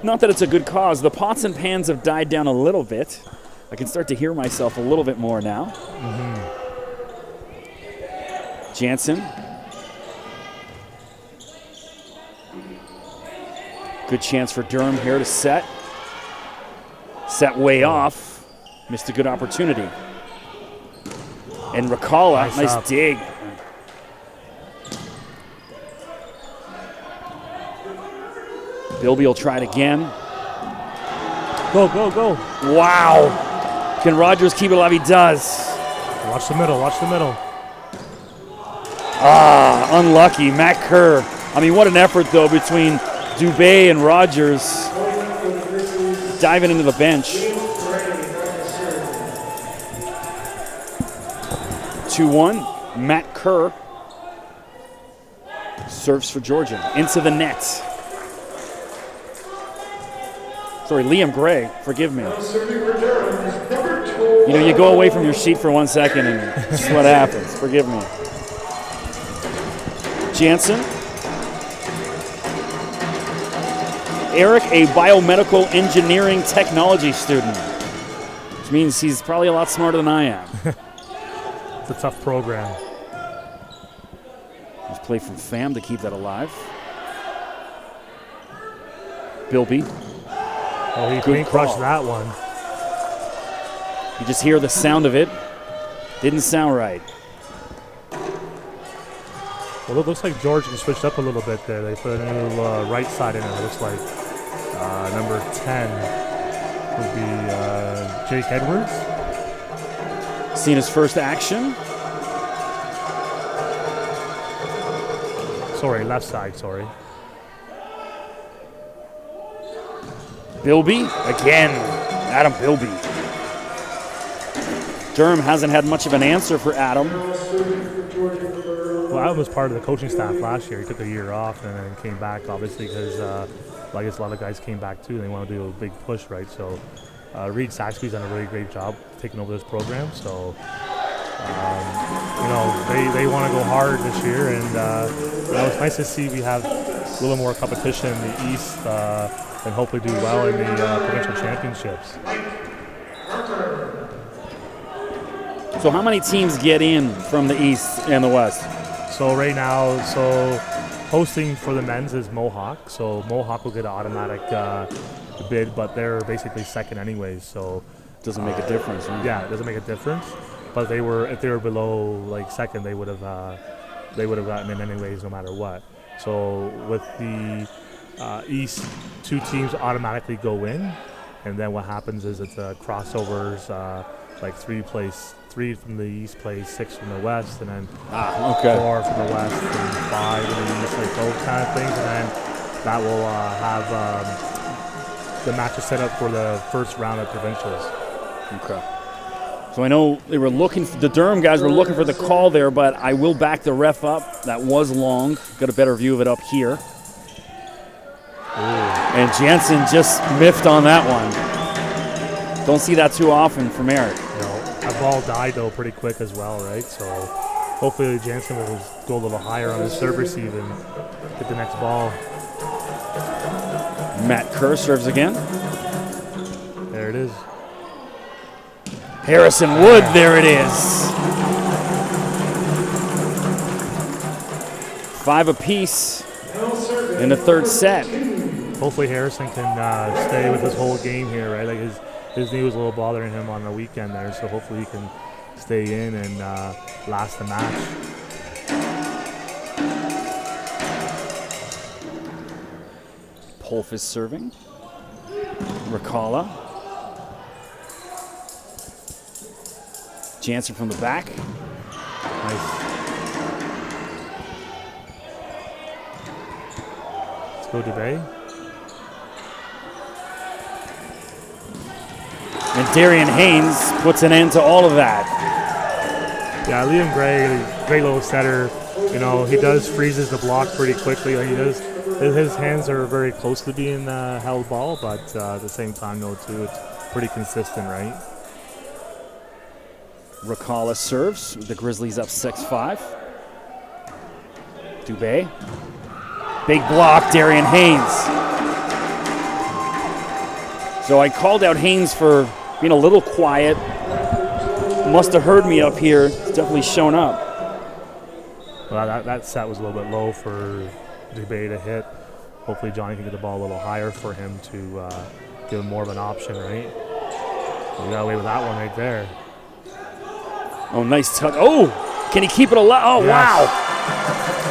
not that it's a good cause, the pots and pans have died down a little bit. I can start to hear myself a little bit more now. Mm-hmm. Jansen. Good chance for Durham here to set. Set way off. Missed a good opportunity. And Rakala, nice dig. Bilby will try it again. Go, go, go. Wow. Can Rogers keep it alive? He does. Watch the middle, watch the middle. Ah, unlucky. Matt Kerr. I mean, what an effort, though, between Dubé and Rogers diving into the bench. 2-1. Matt Kerr serves for Georgian. Into the net. Sorry, Liam Gray. Forgive me. You know, you go away from your sheet for 1 second and this is what happens. Forgive me. Jansen. Eric a biomedical engineering technology student, which means he's probably a lot smarter than I am. It's a tough program. Let's play from Pham to keep that alive. Bilby. Oh, he Good crushed call. that one. You just hear the sound of it. Didn't sound right. Well, it looks like Georgian switched up a little bit there. They put a new right side in it. It looks like number 10 would be Jake Edwards. Seen his first action. Sorry, left side, sorry. Bilby again. Adam Bilby. Durham hasn't had much of an answer for Adam. Well, Adam was part of the coaching staff last year. He took a year off and then came back, obviously, because I guess a lot of guys came back too. They want to do a big push, right? So Reed Saxby's done a really great job taking over this program. So they want to go hard this year, and it's nice to see we have a little more competition in the East and hopefully do well in the provincial championships. So how many teams get in from the East and the West? So right now, hosting for the men's is Mohawk. So Mohawk will get an automatic bid, but they're basically second anyways. So Doesn't make a difference, right? yeah, it doesn't make a difference. But if they were below like second, they would have gotten in anyways, no matter what. So with the East, 2 teams automatically go in, and then what happens is it's crossovers. Like 3 from the East plays 6 from the West, and then 4 from the West and 5 in the East, like those kind of things, and then that will have the matches set up for the first round of provincials. Okay. So I know the Durham guys were looking for the call there, but I will back the ref up. That was long. Got a better view of it up here. Ooh. And Jansen just miffed on that one. Don't see that too often from Eric. That ball died though pretty quick as well, right? So hopefully Jansen will go a little higher on his serve receive and hit the next ball. Matt Kerr serves again. There it is. Harrison Wood, there it is. 5 apiece in the third set. Hopefully Harrison can stay with this whole game here, right? Like his knee was a little bothering him on the weekend there, so hopefully he can stay in and last the match. Polf is serving. Rakala. Jansen from the back. Nice. Let's go Dubé. And Darian Haynes puts an end to all of that. Yeah, Liam Gray, great little setter. You know, he does freezes the block pretty quickly. Like his hands are very close to being held ball, but at the same time, though, too, it's pretty consistent, right? Rakala serves. The Grizzlies up 6-5. Dubé. Big block, Darian Haynes. So I called out Haynes for being a little quiet. Must have heard me up here. It's definitely shown up. Well, that set was a little bit low for Dubé to hit. Hopefully Johnny can get the ball a little higher for him to give him more of an option, right? We got away with that one right there. Oh, nice touch. Oh, can he keep it alive? Oh, yes. Wow.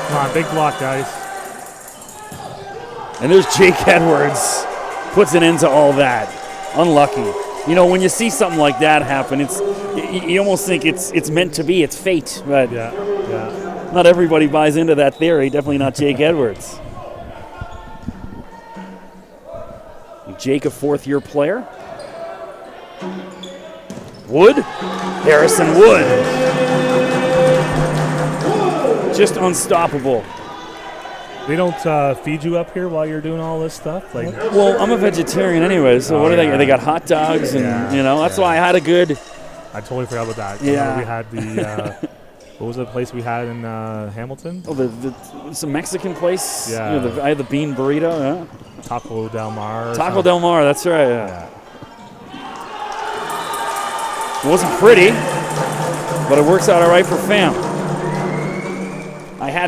Come on, big block, guys. And there's Jake Edwards. Puts an end to all that. Unlucky. You know, when you see something like that happen, you almost think it's meant to be. It's fate. But Yeah. not everybody buys into that theory. Definitely not Jake Edwards. Jake, a 4th-year player. Wood. Harrison Wood. Just unstoppable. They don't feed you up here while you're doing all this stuff? Like, Well, I'm a vegetarian anyway, so what are they? They got hot dogs, and that's why I had a good. I totally forgot about that. Yeah. We had What was the place we had in Hamilton? Oh, it's a Mexican place. Yeah. You know, I had the bean burrito. Yeah. Taco Del Mar. Taco Del Mar. That's right. Yeah. It wasn't pretty, but it works out all right for fam.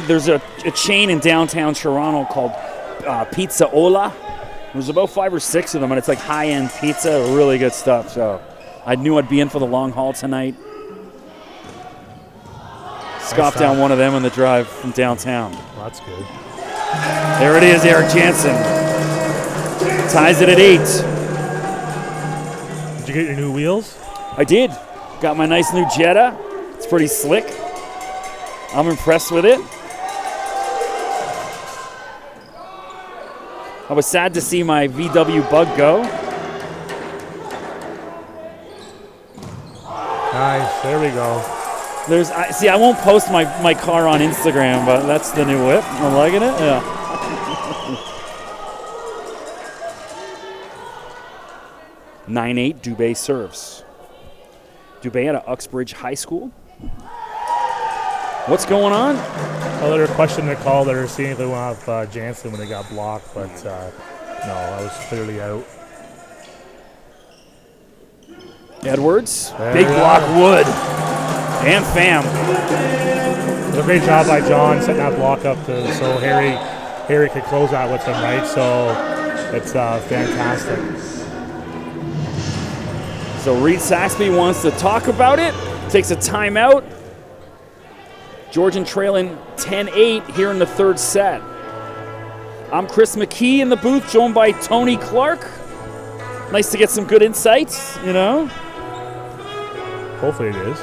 There's a chain in downtown Toronto called Pizza Ola. There's about 5 or 6 of them, and it's like high-end pizza, really good stuff. So I knew I'd be in for the long haul tonight. Scoffed down one of them on the drive from downtown. Well, that's good. There it is, Eric Jansen. Ties it at 8. Did you get your new wheels? I did. Got my nice new Jetta. It's pretty slick. I'm impressed with it. I was sad to see my VW Bug go. Nice. There we go. I won't post my car on Instagram, but that's the new whip. I'm liking it. Yeah. (9-8) Dubé serves. Dubé out of Uxbridge High School. What's going on? Well, they're questioning the call. They're seeing if they want to have Jansen when they got blocked, but no, I was clearly out. Edwards, There big we block, are. Wood, and Pham. It was a great job by John setting that block up so Harry could close that with him, right? So it's fantastic. So Reed Saxby wants to talk about it, takes a timeout. Georgian trailing 10-8 here in the third set. I'm Chris McKee in the booth, joined by Tony Clark. Nice to get some good insights, you know. Hopefully it is.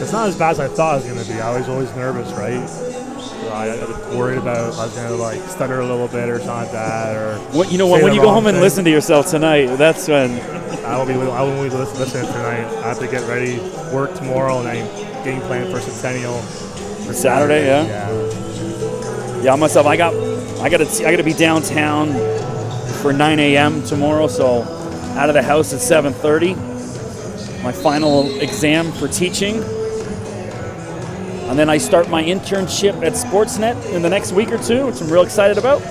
It's not as bad as I thought it was going to be. I was always nervous, right? So I was worried about if I was going to like stutter a little bit or something like that. Or when you go home and listen to yourself tonight, that's when. I won't be listening tonight. I have to get ready, work tomorrow, and then game plan for Centennial. For Saturday, yeah. Yeah, myself, I got to be downtown for 9 a.m. tomorrow, so out of the house at 7:30. My final exam for teaching. And then I start my internship at Sportsnet in the next week or two, which I'm real excited about.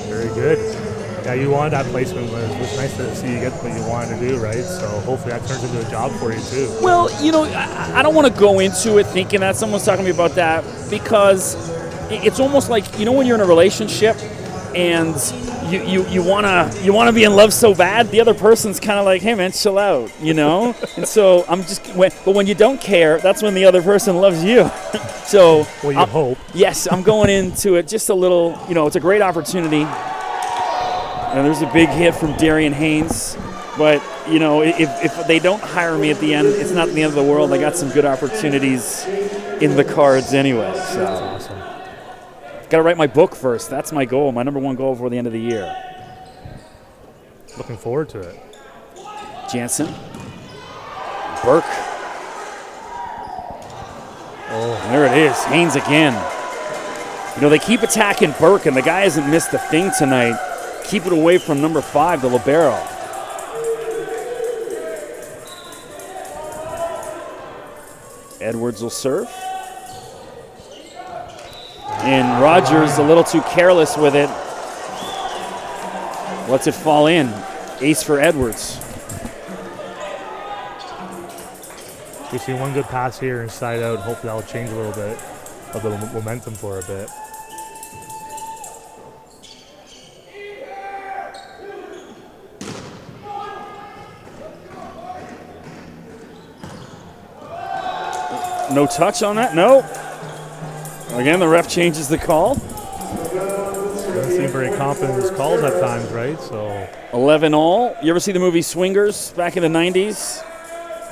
Very good. Yeah, you wanted that placement. It was nice to see you get what you wanted to do, right? So hopefully that turns into a job for you too. Well, you know, I don't want to go into it thinking that someone's talking to me about that, because it's almost like, you know, when you're in a relationship and you wanna be in love so bad, the other person's kind of like, hey man, chill out, you know. And so but when you don't care, that's when the other person loves you. So well, you hope. Yes, I'm going into it just a little. You know, it's a great opportunity. And there's a big hit from Darian Haynes. But, you know, if they don't hire me at the end, it's not the end of the world. I got some good opportunities in the cards anyway. So. That's awesome. Got to write my book first. That's my goal, my number one goal before the end of the year. Looking forward to it. Jansen. Burke. Oh, there it is. Haynes again. You know, they keep attacking Burke, and the guy hasn't missed a thing tonight. Keep it away from number 5, the libero. Edwards will serve. And Rogers a little too careless with it. Lets it fall in. Ace for Edwards. we see one good pass here inside out. Hopefully that'll change a little bit of the momentum for a bit. No touch on that? No. Again, the ref changes the call. Doesn't seem very confident in his calls at times, right? So 11 all. You ever see the movie Swingers back in the 90s?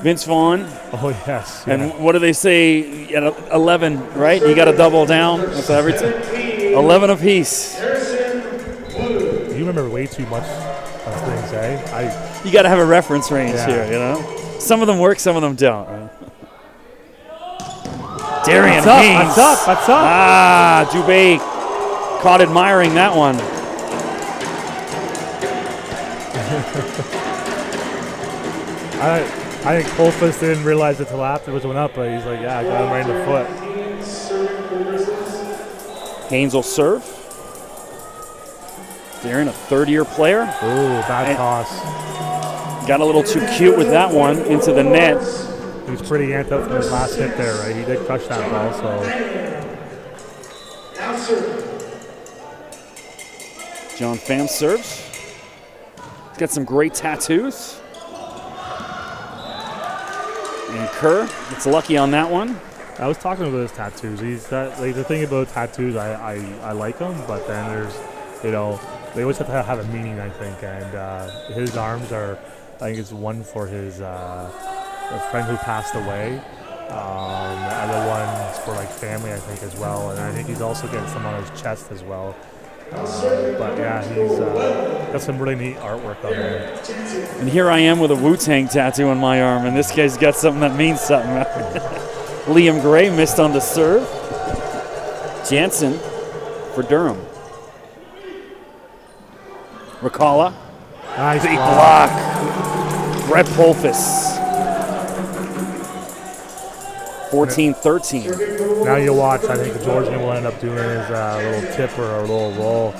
Vince Vaughn. Oh, yes. And yeah. what do they say at 11, right? You got to double down with everything. 11 apiece. You remember way too much of things, eh? You got to have a reference range Yeah. here, you know? Some of them work, some of them don't. Right? Darian That's up, Haynes. that's up. Ah, Dubé caught admiring that one. I think Polfus didn't realize it till afterwards went up, but he's like, yeah, I got him right in the foot. Haynes will serve. Darren, a third-year player. Ooh, bad toss. Got a little too cute with that one into the net. He was pretty amped up from his last hit there, right? He did crush that ball, so. John Pham serves. He's got some great tattoos. And Kerr gets lucky on that one. I was talking about his tattoos. He's got, like, the thing about tattoos, I like them, but then there's, you know, they always have to have a meaning, I think. And his arms are, I think it's one for his a friend who passed away. The other one's for like family, I think, as well. And I think he's also getting some on his chest as well. But yeah, he's got some really neat artwork on there. And here I am with a Wu-Tang tattoo on my arm, and this guy's got something that means something. Liam Gray missed on the serve. Jansen for Durham. Rakala. Nice big block. Brett Polfus. 14-13. Now you watch, I think Georgian will end up doing his little tip or a little roll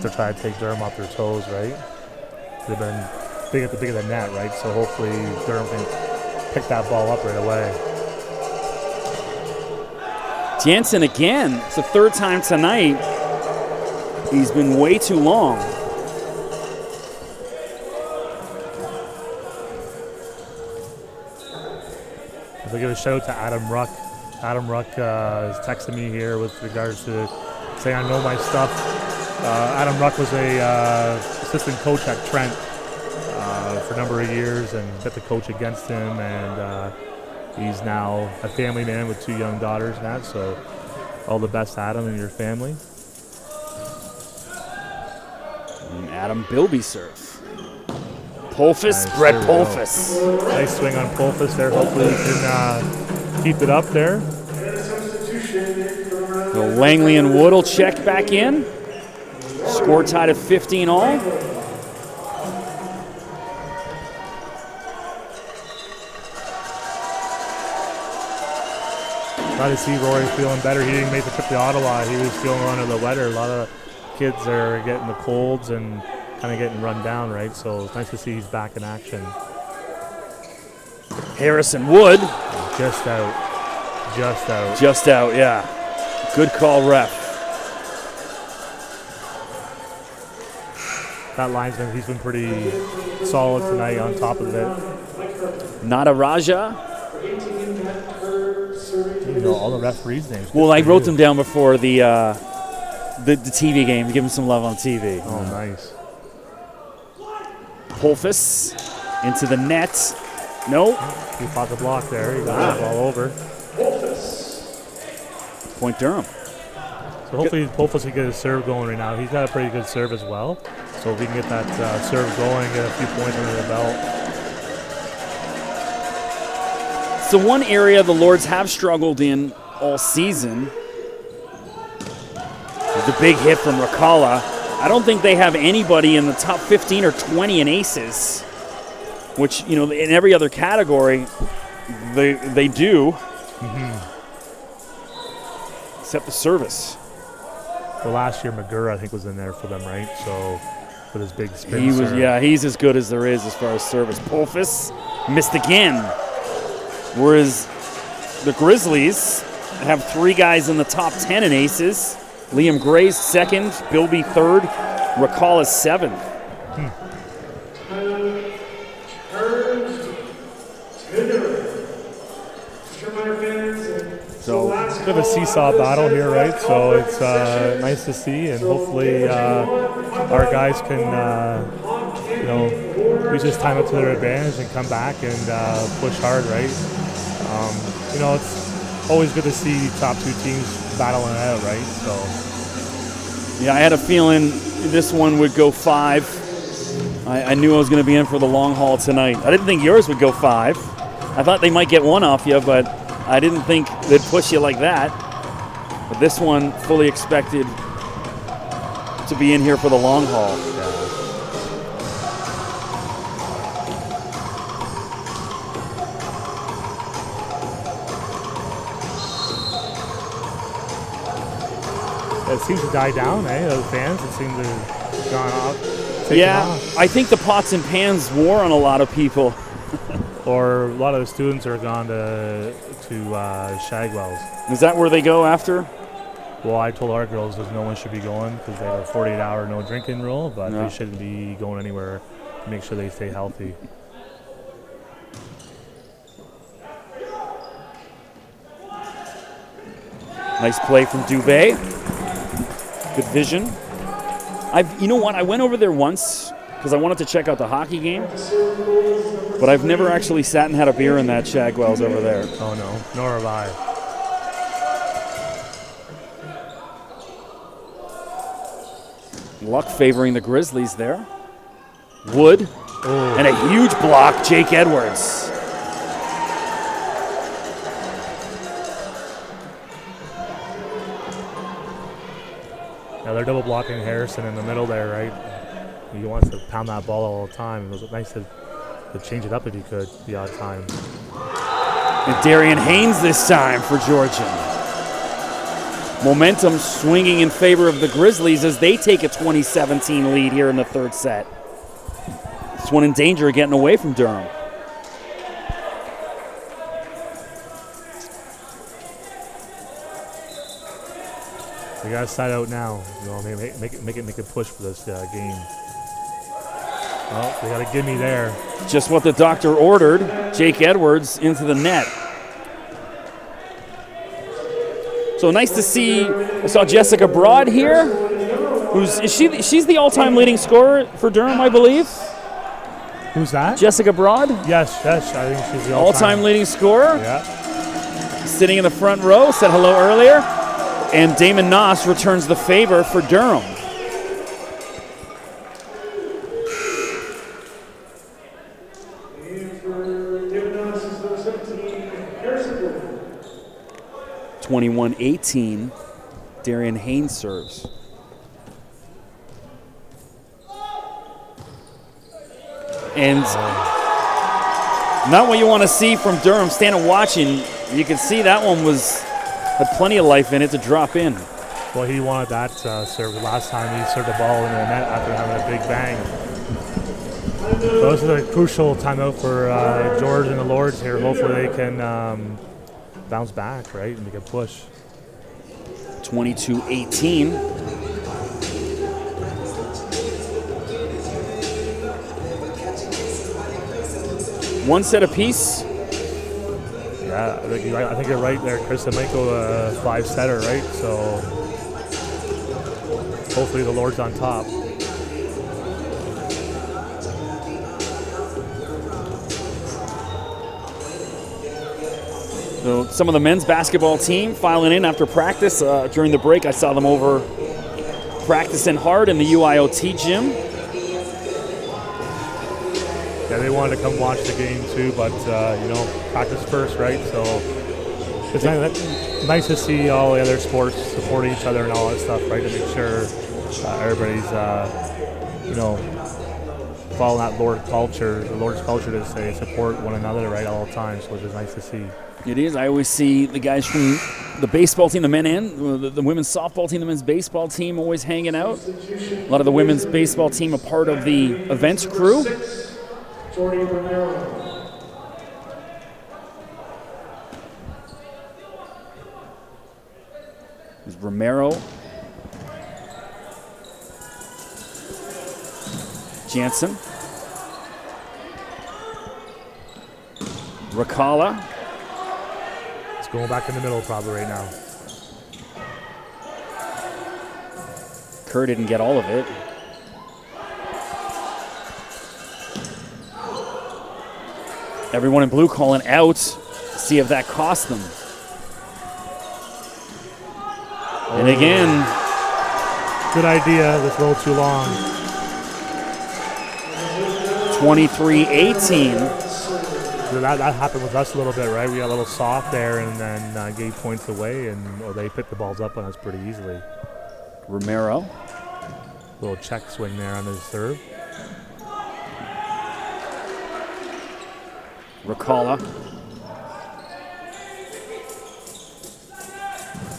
to try to take Durham off their toes, right? They've been big at the big of the net, right? So hopefully Durham can pick that ball up right away. Jansen again. It's the third time tonight. He's been way too long. I'll give a shout out to Adam Ruck. Adam Ruck is texting me here with regards to saying I know my stuff. Adam Ruck was a assistant coach at Trent for a number of years and got to coach against him, and he's now a family man with 2 young daughters now, so all the best, Adam, and your family. And Adam Bilby serve. Polfus, Nice, Brett there we go. Polfus. Nice swing on Polfus there. Hopefully he can keep it up there. So Langley and Wood will check back in. Score tied at 15 all. Glad to see Rory feeling better. He didn't make the trip to Ottawa. He was feeling under the weather. A lot of kids are getting the colds and kind of getting run down, right? So it's nice to see he's back in action. Harrison Wood. Just out. Just out. Just out, yeah. Good call, ref. That linesman, he's been pretty solid tonight on top of it. Nataraja. You know all the referees' names. Well, I wrote them down before the TV game to give him some love on TV. Oh, nice. Polfus into the net. No. He fought the block there. He got the ball over. Point Durham. So hopefully Polfus can get his serve going right now. He's got a pretty good serve as well. So if we can get that serve going, get a few points under the belt. So one area the Lords have struggled in all season is the big hit from Rakala. I don't think they have anybody in the top 15 or 20 in aces, which, you know, in every other category they do, except the service. Well, last year McGurr, I think, was in there for them, right? So with his big spin He was, serve. yeah, he's as good as there is as far as service. Polfus missed again. Whereas the Grizzlies have 3 guys in the top 10 in aces. Liam Gray's second, Bilby third, Rakala's seventh. So it's a bit of a seesaw battle here, right? So it's nice to see, and hopefully our guys can, you know, use this time up to their advantage and come back and push hard, right? You know, it's always good to see top 2 teams battling it out, right? So Yeah, I had a feeling this one would go 5. I knew I was going to be in for the long haul tonight. I didn't think yours would go 5. I thought they might get one off you, but I didn't think they'd push you like that. But this one, fully expected to be in here for the long haul. it seems to die down, eh? Those fans, it seems to have gone off. Yeah, I think the pots and pans wore on a lot of people. Or a lot of the students are gone to Shagwell's. Is that where they go after? Well, I told our girls that no one should be going because they have a 48-hour no drinking rule, but they shouldn't be going anywhere to make sure they stay healthy. Nice play from Dubé. Good vision. You know what? I went over there once because I wanted to check out the hockey game, but I've never actually sat and had a beer in that Shagwell's over there. Oh no, nor have I. Luck favoring the Grizzlies there. Wood. And a huge block, Jake Edwards. Yeah, they're double blocking Harrison in the middle there, right? He wants to pound that ball all the time. It was nice to change it up if he could, the odd time. And Darian Haynes this time for Georgian. Momentum swinging in favor of the Grizzlies as they take a 20-17 lead here in the third set. This one in danger of getting away from Durham. We got to side out now. You know, make a push for this game. Oh, they got a gimme there. Just what the doctor ordered. Jake Edwards into the net. So nice to see. I saw Jessica Broad here. She's the all-time leading scorer for Durham, I believe. Who's that? Jessica Broad. Yes. I think she's the all-time leading scorer. Yeah. Sitting in the front row. Said hello earlier. And Damon Noss returns the favor for Durham. And for Damon Noss is number 17, Harrison. 21-18. Darian Haynes serves. And not what you want to see from Durham. Standing watching, you can see that one had plenty of life in it to drop in. Well, he wanted that serve. Last time he served the ball into the net after having a big bang. So this is a crucial timeout for George and the Lords here. Hopefully they can bounce back, right, and make a push. 22-18. One set apiece. Yeah, I think you're right there, Chris. It might go a 5-setter, right? So hopefully the Lord's on top. So some of the men's basketball team filing in after practice. During the break, I saw them over practicing hard in the UIOT gym. Yeah, they wanted to come watch the game too, but practice first, right? So it's nice to see all the other sports supporting each other and all that stuff, right? To make sure everybody's, following that Lord's culture to say support one another, right, all the time. So which is nice to see. It is. I always see the guys from the baseball team, the men and the women's softball team, the men's baseball team always hanging out. A lot of the women's baseball team a part of the events crew. Romero. There's Romero. Jansen. Rakala. It's going back in the middle probably right now. Kerr didn't get all of it. Everyone in blue calling out to see if that cost them. And again. Good idea, that's a little too long. 23-18. So that happened with us a little bit, right? We got a little soft there and then gave points away, or they picked the balls up on us pretty easily. Romero. Little check swing there on his serve. Rakala.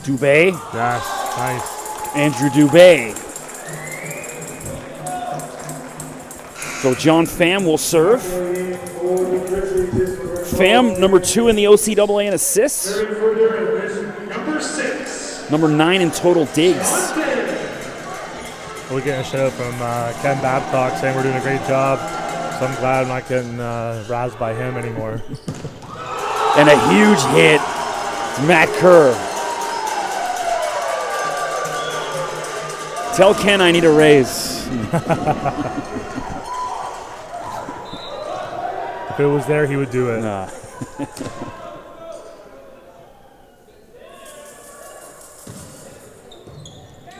Dubé. Yes, nice. Andrew Dubé. So John Pham will serve. Pham, number 2 in the OCAA in assists. Number 6. Number 9 in total digs. We're getting a shout out from Ken Babcock saying we're doing a great job. So I'm glad I'm not getting razzed by him anymore. And a huge hit. Matt Kerr. Tell Ken I need a raise. If it was there, he would do it. Nah.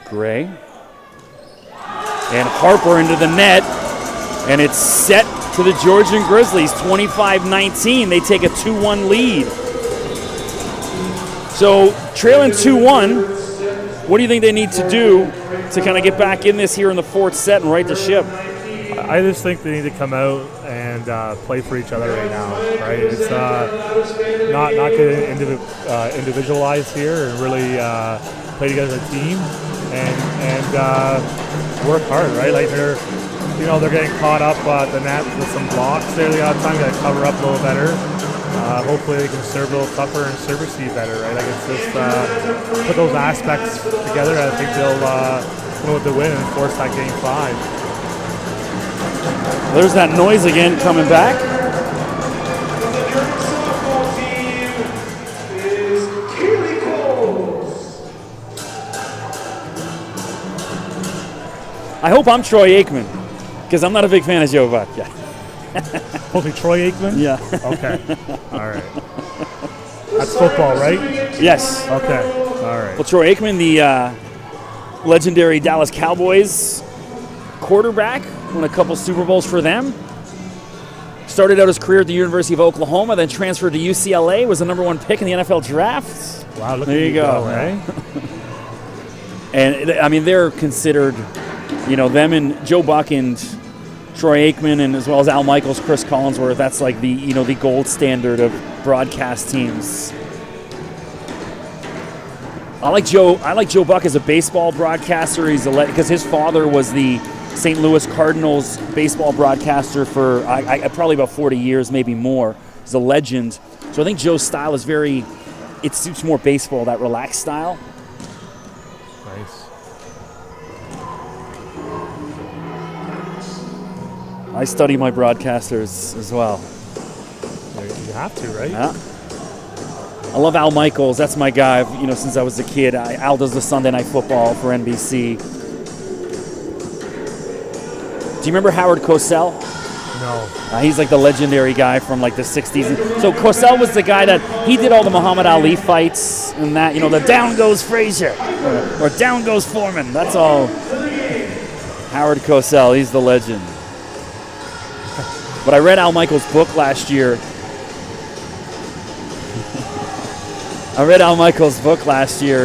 Gray. And Harper into the net. And it's set to the Georgian Grizzlies, 25-19. They take a 2-1 lead. So trailing 2-1, what do you think they need to do to kind of get back in this here in the 4th set and right the ship? I just think they need to come out and play for each other right now. Right? It's not get individualized here and really play together as a team and work hard. Right? Like they're getting caught up at the net with some blocks there the odd time. Got to cover up a little better. Hopefully they can serve a little tougher and serve receive better, right? Like it's just put those aspects together. I think they'll come with the win and force that game 5. There's that noise again coming back. I hope I'm Troy Aikman, because I'm not a big fan of Joe Buck. Yeah. Hopefully Troy Aikman? Yeah. Okay. All right. That's football, right? Yes. Okay. All right. Well, Troy Aikman, the legendary Dallas Cowboys quarterback, won a couple Super Bowls for them. Started out his career at the University of Oklahoma, then transferred to UCLA, was the number 1 pick in the NFL draft. Wow, look there at you go. Eh? And I mean, they're considered, them and Joe Buck and Troy Aikman, and as well as Al Michaels, Chris Collinsworth. That's like the the gold standard of broadcast teams. I like Joe Buck as a baseball broadcaster. Because his father was the St. Louis Cardinals baseball broadcaster for probably about 40 years, maybe more. He's a legend. So I think Joe's style is it suits more baseball, that relaxed style. Nice. I study my broadcasters as well. You have to, right? Yeah. I love Al Michaels. That's my guy, since I was a kid. Al does the Sunday Night Football for NBC. Do you remember Howard Cosell? No. He's like the legendary guy from like the 60s. So Cosell was the guy that he did all the Muhammad Ali fights and that, the down goes Frazier or down goes Foreman. That's all. Howard Cosell, he's the legend. But I read Al Michaels' book last year.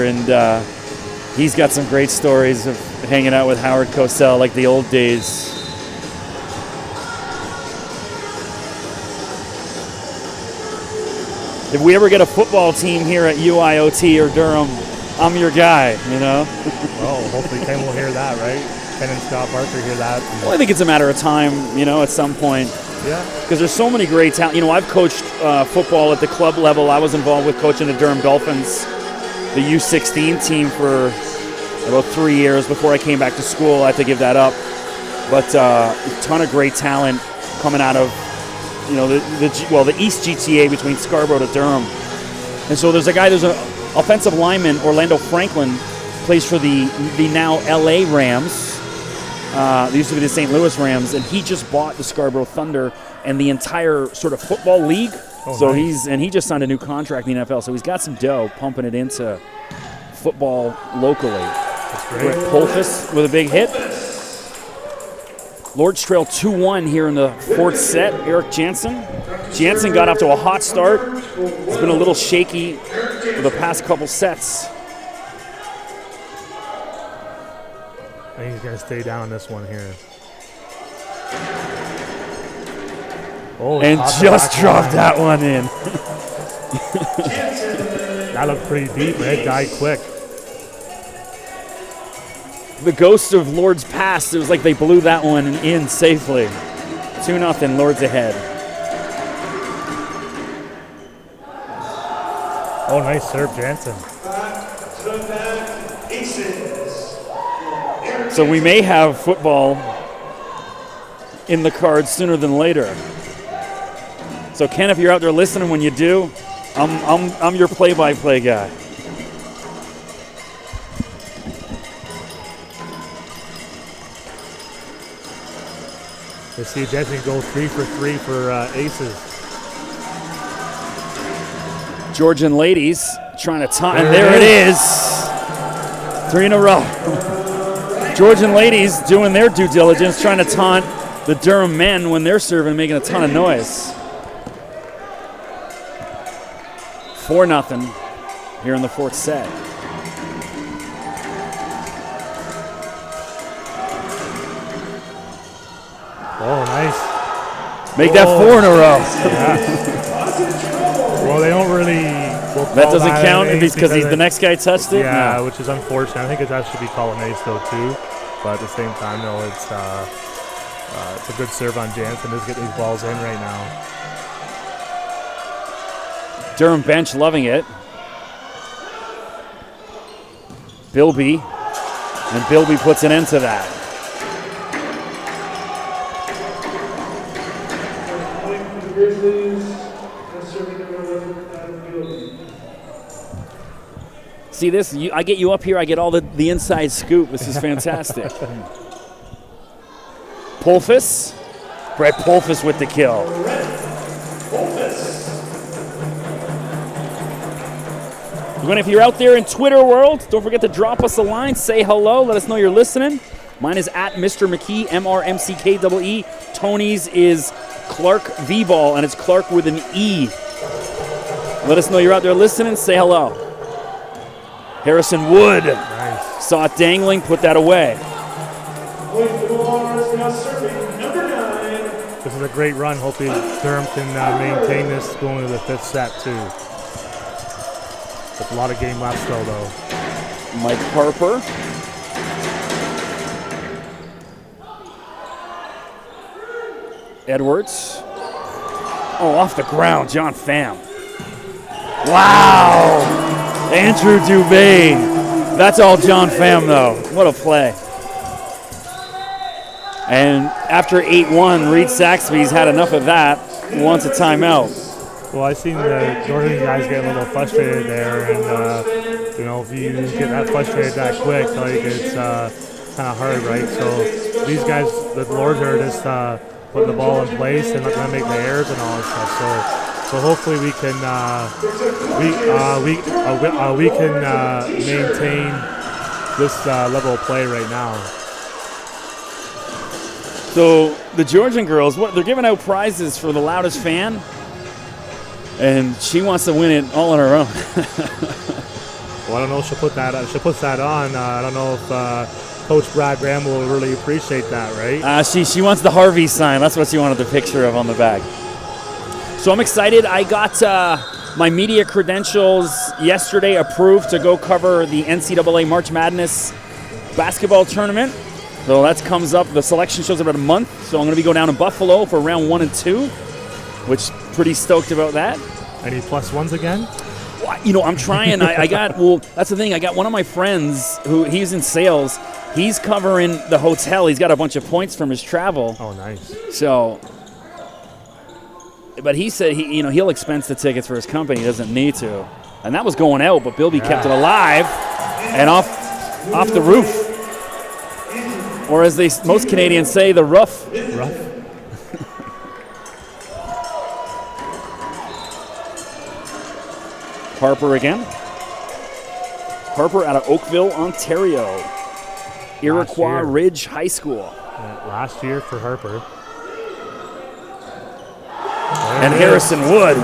And he's got some great stories of hanging out with Howard Cosell, like the old days. If we ever get a football team here at UIOT or Durham, I'm your guy, Well, hopefully Ken will hear that, right? Ken and Scott Barker hear that. Well, I think it's a matter of time, at some point. Yeah. Because there's so many great talent. I've coached football at the club level. I was involved with coaching the Durham Dolphins, the U16 team, for about 3 years before I came back to school. I had to give that up. But a ton of great talent coming out of, the East GTA between Scarborough to Durham. And so there's an offensive lineman, Orlando Franklin, plays for the now LA Rams. They used to be the St. Louis Rams, and he just bought the Scarborough Thunder and the entire sort of football league. Oh, so nice. he just signed a new contract in the NFL, so he's got some dough pumping it into football locally. That's great. Polfus with a big hit. Lords trail 2-1 here in the 4th set. Eric Jansen. Jansen got off to a hot start. It's been a little shaky for the past couple sets. I think he's going to stay down this one here. Oh, And just dropped that one in. That looked pretty deep, but it died quick. the ghost of Lord's past. It was like they blew that one in safely. 2-0, Lords ahead. Oh, nice serve, Jansen. So we may have football in the cards sooner than later. So Ken, if you're out there listening, when you do, I'm your play-by-play guy. You see Jansen go 3 for 3 for aces. Georgian ladies trying to taunt, and there it is. 3 in a row. Georgian ladies doing their due diligence, trying to taunt the Durham men when they're serving, making a ton of noise. 4-0 here in the fourth set. Oh, nice. Make that 4 in a row. Yeah. Well, they don't really. That doesn't count because the next guy touched it? Yeah, No. which is unfortunate. I think that should be called an ace, though, too. But at the same time, though, it's a good serve on Jansen. Just get these balls in right now. Durham bench loving it. Bilby. And Bilby puts an end to that. Grizzlies, and serving number 11, Adam Gilby. See this? I get you up here, I get all the inside scoop. This is fantastic. Polfus. Brett Polfus with the kill. Again, if you're out there in Twitter world, don't forget to drop us a line, say hello, let us know you're listening. Mine is at Mr. McKee, MrMCKEE. Tony's is Clark V-Ball, and it's Clark with an E. Let us know you're out there listening, say hello. Harrison Wood. Nice. Saw it dangling, put that away. This is a great run. Hopefully Durham can maintain this going to the fifth set, too. With a lot of game left still, though. Mike Harper. Edwards. Oh, off the ground, John Pham. Wow! Andrew Dubé. That's all John Pham, though. What a play. And after 8-1, Reed Saxby's had enough of that. Wants a timeout. Well, I've seen the Georgian guys get a little frustrated there, and if you get that frustrated that quick, like it's kind of hard, right? So these guys, the Lords, are just putting the ball in place and not going to make the errors and all that stuff. So hopefully we can maintain this level of play right now. So the Georgian girls, they're giving out prizes for the loudest fan, and she wants to win it all on her own. Well, I don't know if she'll put that on. I don't know if Coach Brad Graham will really appreciate that, right? She wants the Harvey sign. That's what she wanted the picture of on the bag. So I'm excited. I got my media credentials yesterday approved to go cover the NCAA March Madness basketball tournament. So that comes up. The selection shows up in a month. So I'm going to be going down to Buffalo for round 1 and 2, which pretty stoked about that. Any plus ones again? Well, I'm trying. I got, that's the thing. I got one of my friends he's in sales. He's covering the hotel. He's got a bunch of points from his travel. Oh, nice. So, but he said he'll expense the tickets for his company. He doesn't need to. And that was going out, but Bilby kept it alive and off the roof. Or as most Canadians say, the rough. Harper again. Harper out of Oakville, Ontario. Iroquois Ridge High School. Last year for Harper. And Harrison Wood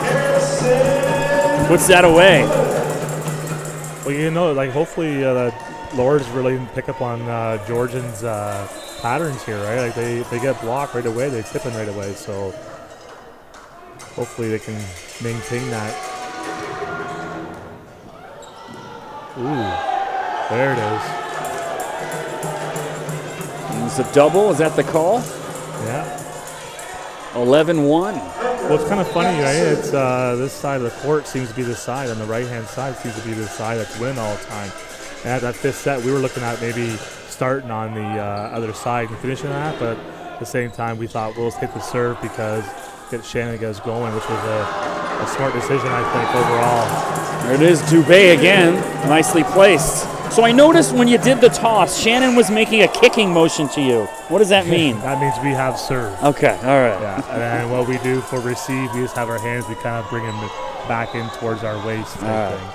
puts that away. Well, hopefully the Lords really pick up on Georgian's patterns here, right? Like they get blocked right away, they tip in right away. So hopefully they can maintain that. Ooh, there it is. It's a double. Is that the call? Yeah. 11-1. Well, it's kind of funny, right? It's this side of the court seems to be the side, and the right-hand side seems to be the side that's winning all the time. And at that fifth set, we were looking at maybe starting on the other side and finishing that, but at the same time, we thought we'll hit the serve because get Shannon to get us going, which was a smart decision, I think, overall. There it is, Dubé again, nicely placed. So I noticed when you did the toss, Shannon was making a kicking motion to you. What does that mean? That means we have serve. Okay, all right. Yeah, and then what we do for receive, we just have our hands, we kind of bring them back in towards our waist type thing.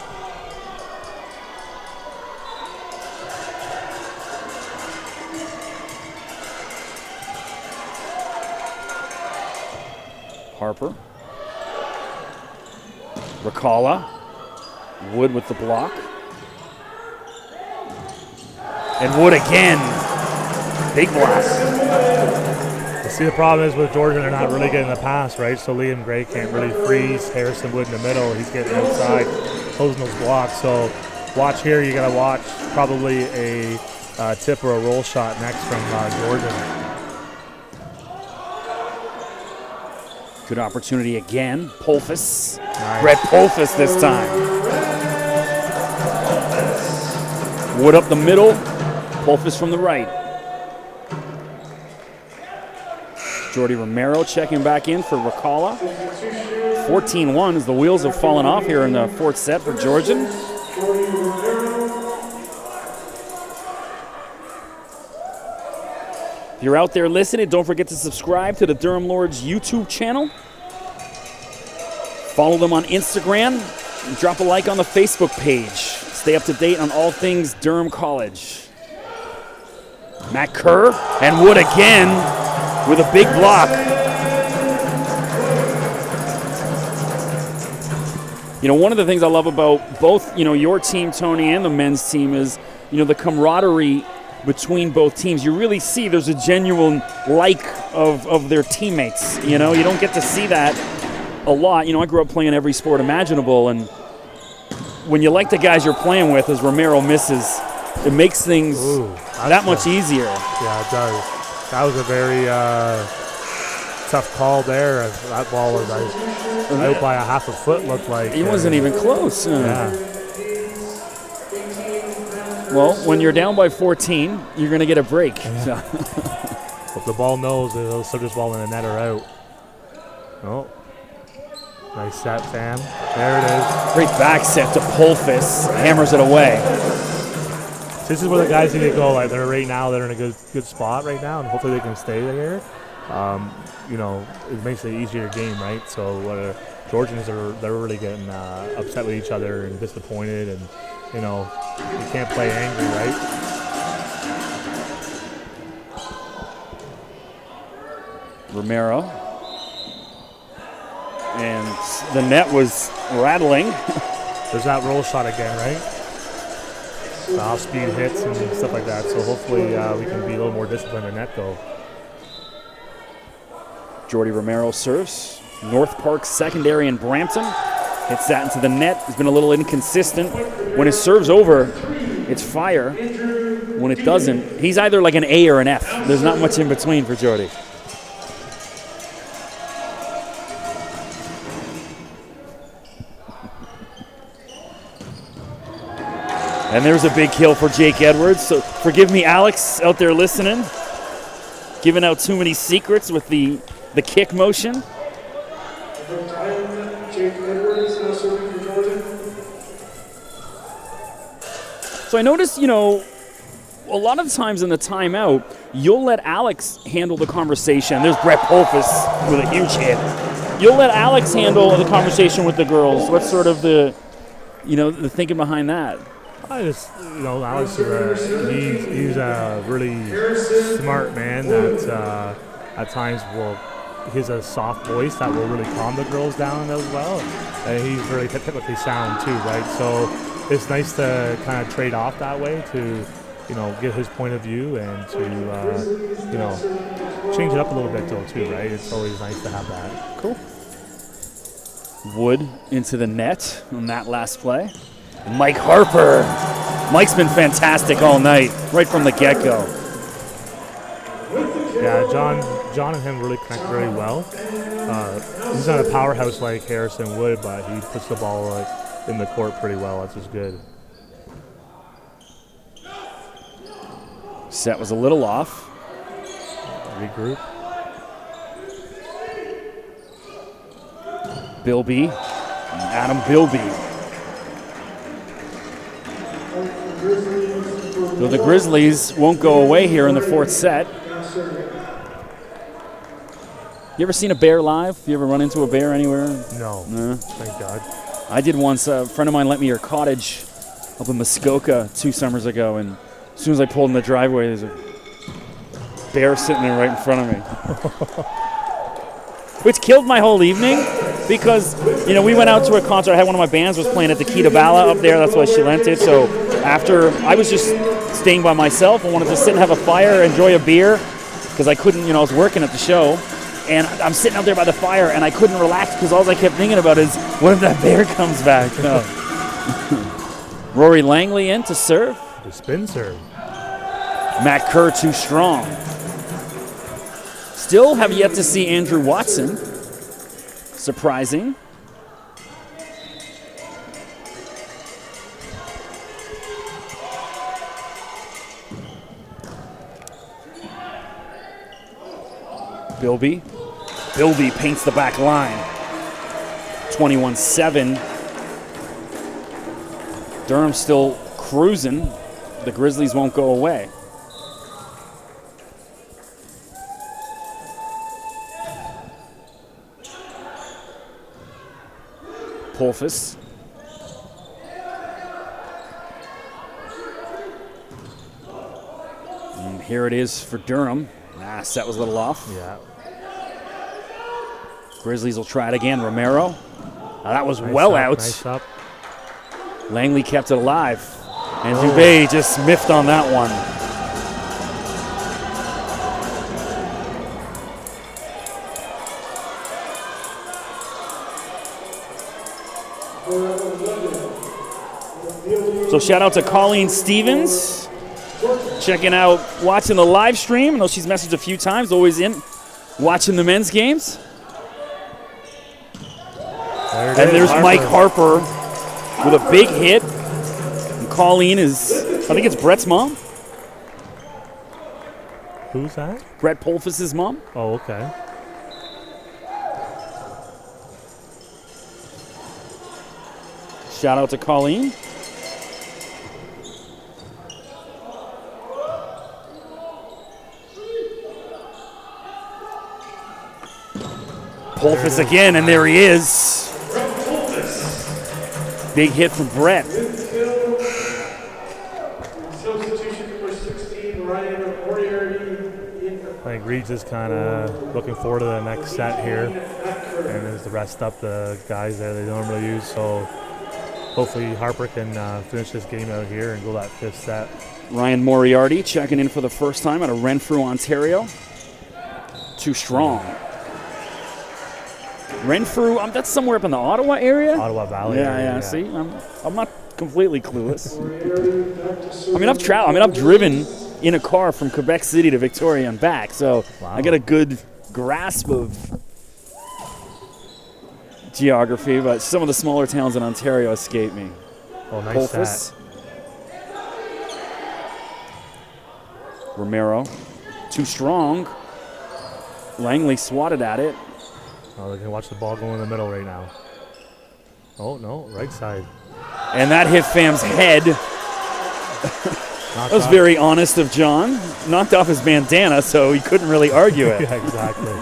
Harper. Ricala. Wood with the block. And Wood again. Big blast. See, the problem is with Georgian, they're not really getting the pass, right? So Liam Gray can't really freeze Harrison Wood in the middle. He's getting outside, closing those blocks. So watch here. You got to watch probably a tip or a roll shot next from Georgian. Good opportunity again. Polfus. Nice. Brett Polfus this time. Wood up the middle. Polfus from the right. Jordy Romero checking back in for Ricala. 14-1 as the wheels have fallen off here in the fourth set for Georgian. If you're out there listening, don't forget to subscribe to the Durham Lords YouTube channel. Follow them on Instagram. And drop a like on the Facebook page. Stay up to date on all things Durham College. Matt Kerr and Wood again with a big block. You know, one of the things I love about both, your team, Tony, and the men's team is, the camaraderie between both teams. You really see there's a genuine like of their teammates. You don't get to see that a lot. I grew up playing every sport imaginable, and when you like the guys you're playing with, as Romero misses, it makes things that much easier. Yeah, it does. That was a very tough call there. That ball was out by a half a foot, looked like. He wasn't even close. Yeah. Well, when you're down by 14, you're going to get a break. Yeah. If the ball knows, they'll slip this ball in the net or out. Oh. Nice set, Sam. There it is. Great back set to Polfus. Hammers it away. This is where the guys need to go. Like they're in a good spot right now, and hopefully they can stay there. It makes it an easier game, right? So Georgians they're really getting upset with each other and disappointed, and you can't play angry, right? Romero. And the net was rattling. There's that roll shot again, right? The off-speed hits and stuff like that. So hopefully we can be a little more disciplined in net, though. Jordy Romero serves. North Park Secondary in Brampton. Hits that into the net. He's been a little inconsistent. When his serve's over, it's fire. When it doesn't, he's either like an A or an F. There's not much in between for Jordy. And there's a big kill for Jake Edwards. So forgive me, Alex, out there listening. Giving out too many secrets with the kick motion. Jake Edwards now serving for Georgian. So I noticed, a lot of times in the timeout, you'll let Alex handle the conversation. There's Brett Polfus with a huge hit. You'll let Alex handle the conversation with the girls. What's sort of the thinking behind that? Alex he's a really smart man that at times he has a soft voice that will really calm the girls down as well. And he's really typically sound too, right? So it's nice to kind of trade off that way to, get his point of view and to, change it up a little bit though too, right? It's always nice to have that. Cool. Wood into the net on that last play. Mike Harper. Mike's been fantastic all night, right from the get-go. John and him really connect very well. He's not a powerhouse like Harrison Wood, but he puts the ball in the court pretty well. That's just good. Set was a little off. Regroup. Bilby, Adam Bilby. So the Grizzlies won't go away here in the fourth set. You ever seen a bear live? You ever run into a bear anywhere? No. No. Thank God. I did once. A friend of mine lent me her cottage up in Muskoka 2 summers ago, and as soon as I pulled in the driveway, there's a bear sitting there right in front of me. Which killed my whole evening because, you know, we went out to a concert. I had one of my bands was playing at the Kita Bala up there. That's why she lent it. So after, I was just staying by myself. I wanted to sit and have a fire, enjoy a beer, because I couldn't, you know, I was working at the show. And I'm sitting out there by the fire, and I couldn't relax because all I kept thinking about is, what if that bear comes back? No. Rory Langley in to serve. The spin serve. Matt Kerr too strong. Still have yet to see Andrew Watson. Surprising. Bilby. Bilby paints the back line. 21-7. Durham still cruising. The Grizzlies won't go away. Polfus. And here it is for Durham. Set was a little off. Yeah. Grizzlies will try it again. Romero. That was Nice well up, out. Nice up. Langley kept it alive. And Dubé just miffed on that one. So shout out to Colleen Stevens. Checking out, watching the live stream. I know she's messaged a few times, always in watching the men's games. And there's Mike Harper with a big hit. And Colleen is, I think it's Brett's mom. Who's that? Brett Polfus' mom. Oh, okay. Shout out to Colleen. Polfus again, and there he is. Big hit from Brett. Substitution number 16, Ryan Moriarty. I think Reed's just kind of looking forward to the next set here, and as the rest up the guys that they normally use. So hopefully Harper can finish this game out here and go that 5th set. Ryan Moriarty checking in for the first time out of Renfrew, Ontario. Too strong. Renfrew, that's somewhere up in the Ottawa area? Ottawa Valley. Yeah. See, I'm not completely clueless. I mean, I've driven in a car from Quebec City to Victoria and back, so I got a good grasp of geography, but some of the smaller towns in Ontario escape me. Oh, nice Polfus. set. Romero, too strong. Langley swatted at it. Oh, they can watch the ball go in the middle right now. Oh, no, right side. And that hit Fam's head. That was very honest of John. Knocked off his bandana, so he couldn't really argue it. Yeah, exactly.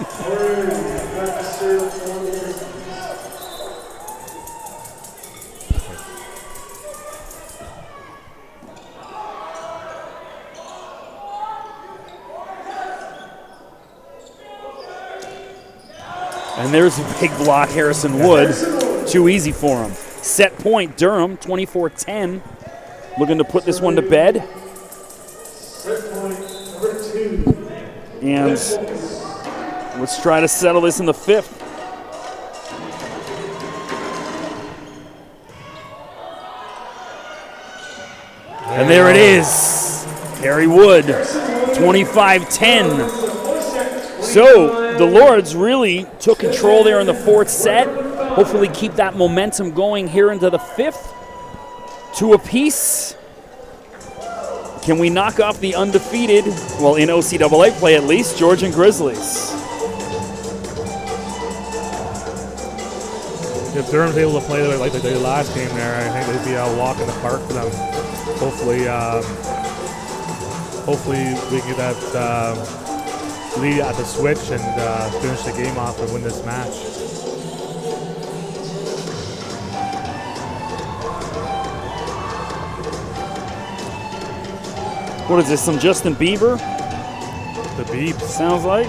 And there's a big block, Harrison Wood. Too easy for him. Set point, Durham, 24-10. Looking to put this one to bed. Set point number 2. And let's try to settle this in the 5th. And there it is. Harry Wood, 25-10. So the Lords really took control there in the fourth set. Hopefully keep that momentum going here into the fifth. 2 apiece. Can we knock off the undefeated, well, in OCAA play at least, Georgian Grizzlies? If Durham's able to play like they did last game there, I think it'd be a walk in the park for them. Hopefully we can get that lead at the switch and finish the game off and win this match. What is this, some Justin Bieber? The Biebs. Sounds like.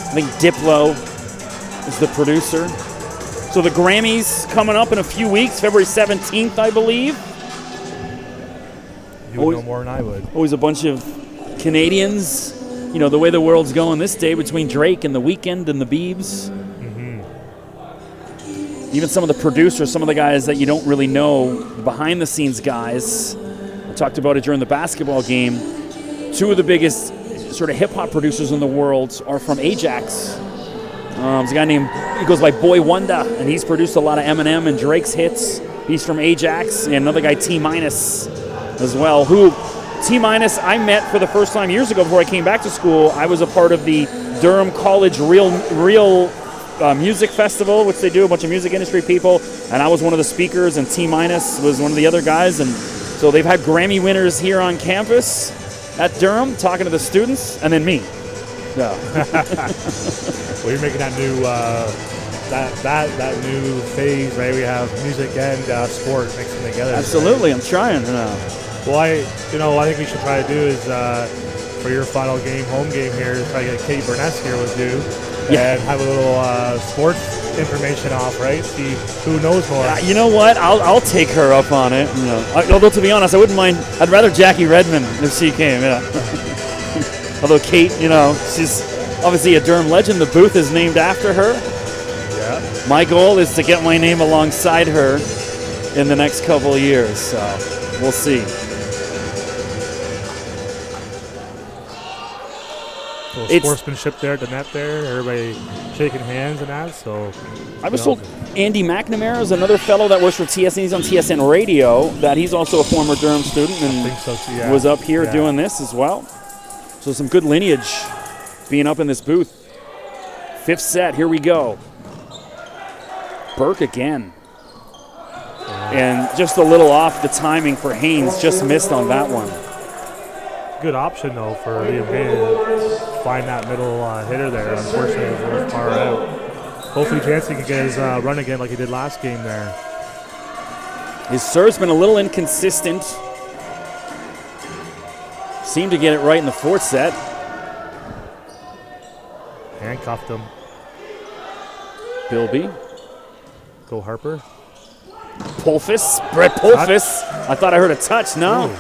I think Diplo is the producer. So the Grammys coming up in a few weeks, February 17th, I believe. You would know more than I would. Always a bunch of Canadians. You know, the way the world's going this day between Drake and The Weeknd and the Biebs. Even some of the producers, some of the guys that you don't really know, behind-the-scenes guys. I talked about it during the basketball game. 2 of the biggest sort of hip-hop producers in the world are from Ajax. There's a guy named, he goes by Boy Wonder, and he's produced a lot of Eminem and Drake's hits. He's from Ajax. And another guy, T-Minus, as well, who T-Minus I met for the first time years ago before I came back to school. I was a part of the Durham College Real Music Festival, which they do, a bunch of music industry people, and I was one of the speakers, and T-Minus was one of the other guys, and so they've had Grammy winners here on campus at Durham talking to the students, and then me. Yeah. Well, you're making that new that new phase, right? We have music and sport mixing together. Absolutely, right? I'm trying. Well, I think we should try to do is for your final game, home game here, try to get Kate Burness here with you. Yeah. And have a little sports information off, right? See who knows more. You know what? I'll take her up on it. You know, although to be honest, I wouldn't mind. I'd rather Jackie Redmond if she came. Yeah. Although Kate, you know, she's obviously a Durham legend. The booth is named after her. Yeah. My goal is to get my name alongside her in the next couple of years. So we'll see. Sportsmanship there at the net there, everybody shaking hands and that. So I was told Andy McNamara is another fellow that works for TSN. He's on TSN Radio. That he's also a former Durham student and I think so too, yeah. Was up here doing this as well. So some good lineage being up in this booth. Fifth set, here we go. Burke again. And just a little off the timing for Haynes. Just missed on that one. Good option though for Liam Haynes. Find that middle hitter there. Unfortunately, it was far out. Hopefully Jansen can get his run again like he did last game there. His serve's been a little inconsistent. Seemed to get it right in the fourth set. Handcuffed him. Bilby. Go Harper. Polfus. Brett Polfus. I thought I heard a touch. No. Ooh.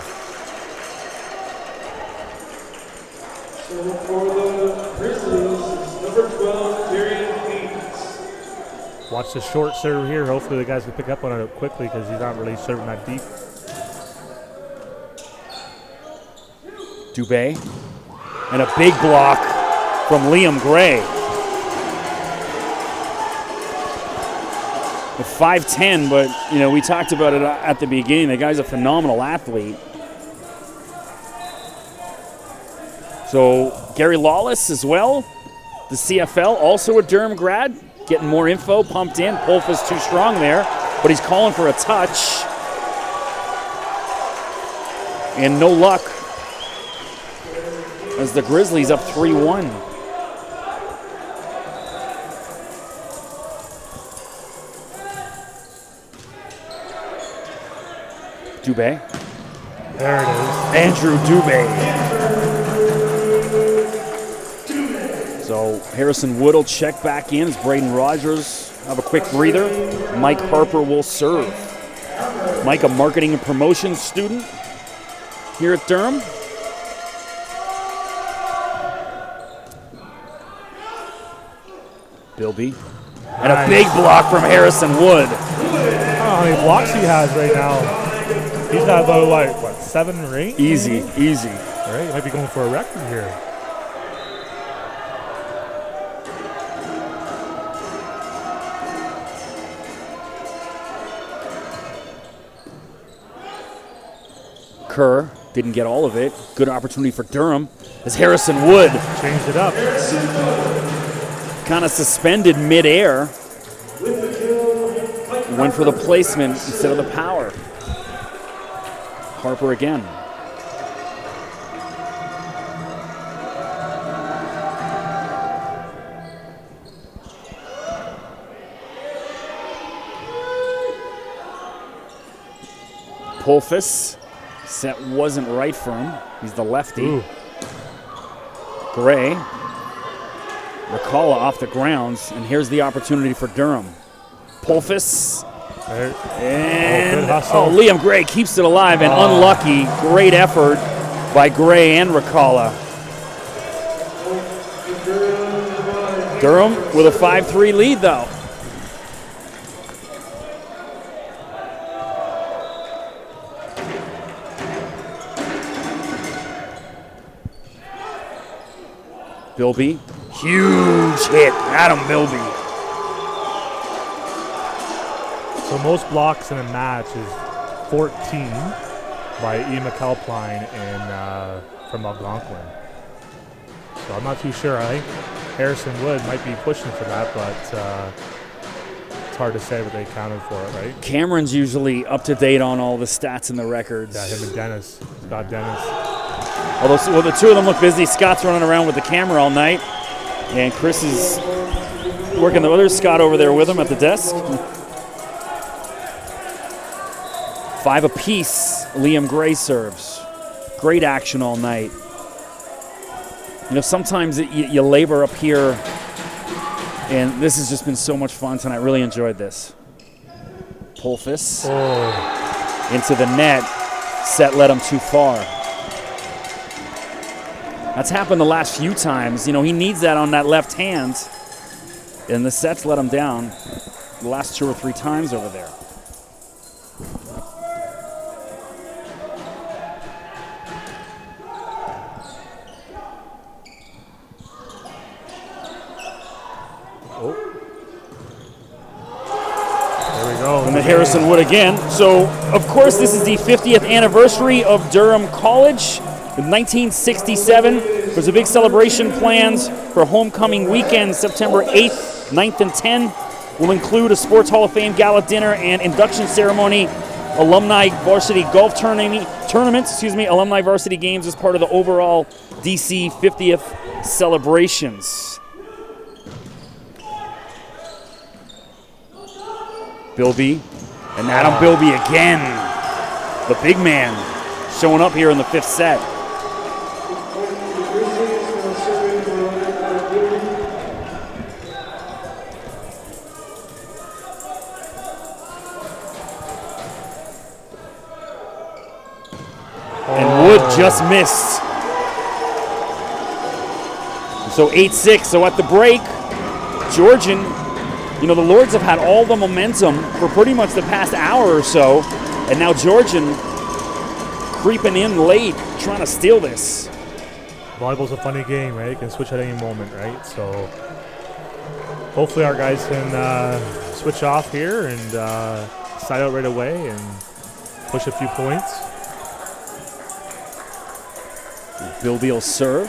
So for the Grizzlies, number 12, Darian Haynes. Watch the short serve here. Hopefully the guys can pick up on it quickly because he's not really serving that deep. Dubé. And a big block from Liam Gray. With 5'10", but you know, we talked about it at the beginning. The guy's a phenomenal athlete. So Gary Lawless as well, the CFL, also a Durham grad, getting more info pumped in. Polfus too strong there, but he's calling for a touch. And no luck as the Grizzlies up 3-1. Dubé. There it is. Andrew Dubé. So Harrison Wood will check back in as Braden Rogers have a quick breather. Mike Harper will serve. Mike, a marketing and promotions student here at Durham. Bilby. And a big block from Harrison Wood. Oh, how many blocks he has right now. He's got about, what 7 or 8? Easy. All right, he might be going for a record here. Kerr didn't get all of it. Good opportunity for Durham as Harrison Wood Changed it up. kind of suspended midair. Went for the placement instead of the power. Harper again. Polfus. Set wasn't right for him. He's the lefty. Ooh. Gray. Ricalla off the grounds, and here's the opportunity for Durham. Polfus. And good hustle. Liam Gray keeps it alive and unlucky. Great effort by Gray and Ricalla. Durham with a 5-3 lead though. Bilby, huge hit, Adam Bilby. So most blocks in a match is 14 by Ian McAlpine and from Algonquin. So I'm not too sure. I think Harrison Wood might be pushing for that, but it's hard to say what they counted for it, right? Cameron's usually up to date on all the stats and the records. Yeah, him and Dennis. Scott Dennis. Although well, the two of them look busy. Scott's running around with the camera all night, and Chris is working the other Scott over there with him at the desk. 5 apiece. Liam Gray serves. Great action all night. You know, sometimes you labor up here, and this has just been so much fun tonight. Really enjoyed this. Polfus into the net. Set led him too far. That's happened the last few times. You know, he needs that on that left hand, and the set's let him down the last 2 or 3 times over there. And then Harrison Wood again. So, of course, this is the 50th anniversary of Durham College. In 1967, there's a big celebration planned for homecoming weekend, September 8th, 9th, and 10th. Will include a Sports Hall of Fame gala dinner and induction ceremony, alumni varsity golf tournaments, alumni varsity games as part of the overall DC 50th celebrations. Bilby, and Adam Bilby again. The big man showing up here in the 5th set. And Wood just missed. So 8-6. So at the break, Georgian, you know, the Lords have had all the momentum for pretty much the past hour or so, and now Georgian creeping in late, trying to steal this. Volleyball's a funny game, right? It can switch at any moment, right? So hopefully our guys can switch off here and side out right away and push a few points. Bilby will serve.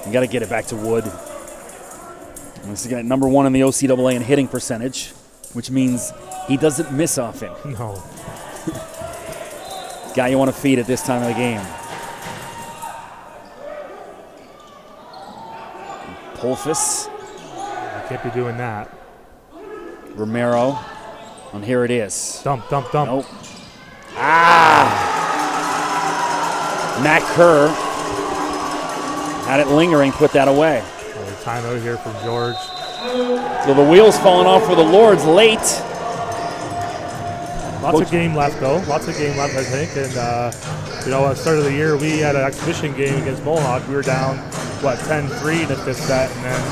You got to get it back to Wood. This is number 1 in the OCAA in hitting percentage, which means he doesn't miss often. No. Guy you want to feed at this time of the game. Polfus. You can't be doing that. Romero. And here it is. Dump. Nope. Matt Kerr had it lingering, put that away. Timeout here from George. So the wheels falling off for the Lords late. Lots of game left, though. Lots of game left, I think. And, you know, at the start of the year, we had an exhibition game against Mohawk. We were down, 10-3 in the 5th set. And then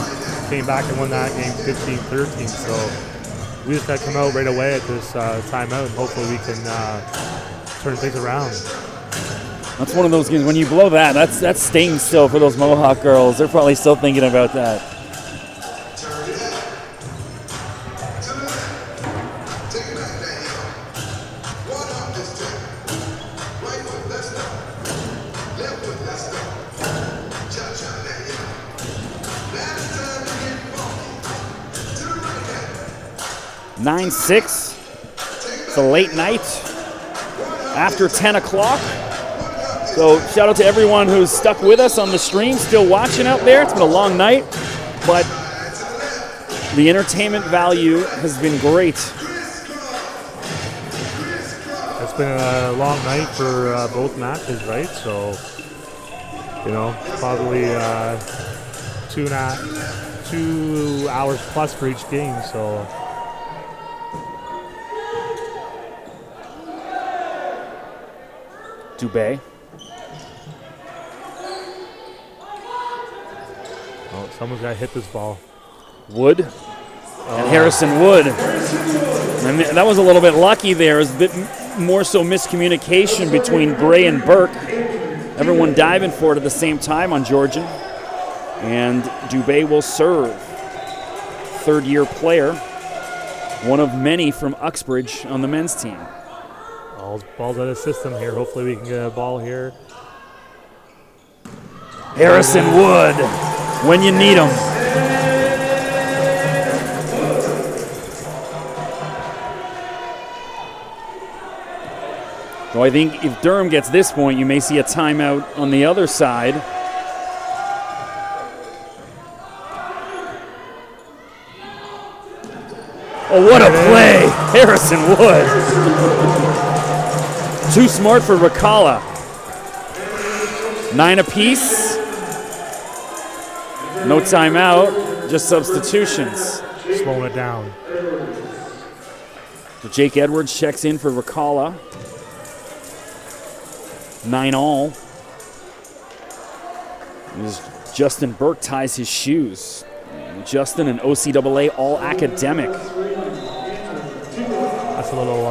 came back and won that game 15-13. So we just got to come out right away at this timeout, and hopefully we can turn things around. That's one of those games, when you blow that stings still for those Mohawk girls. They're probably still thinking about that. (9-6). It's a late night after 10 o'clock. So shout out to everyone who's stuck with us on the stream, still watching out there. It's been a long night, but the entertainment value has been great. It's been a long night for both matches, right? So, probably 2 hours plus for each game. So. Dubé. Oh, someone's got to hit this ball. Wood. And Harrison Wood. And that was a little bit lucky there. It was a bit more so miscommunication between Gray and Burke. Everyone diving for it at the same time on Georgian. And Dubé will serve. Third-year player. One of many from Uxbridge on the men's team. Ball's out of system here. Hopefully we can get a ball here. Harrison Wood, when you need him. So I think if Durham gets this point, you may see a timeout on the other side. Oh, what a play! Harrison Wood. Too smart for Ricala. 9 apiece. No timeout, just substitutions. Slowing it down. So Jake Edwards checks in for Ricala. 9-all. As Justin Burke ties his shoes. Justin, an OCAA All-Academic. That's a little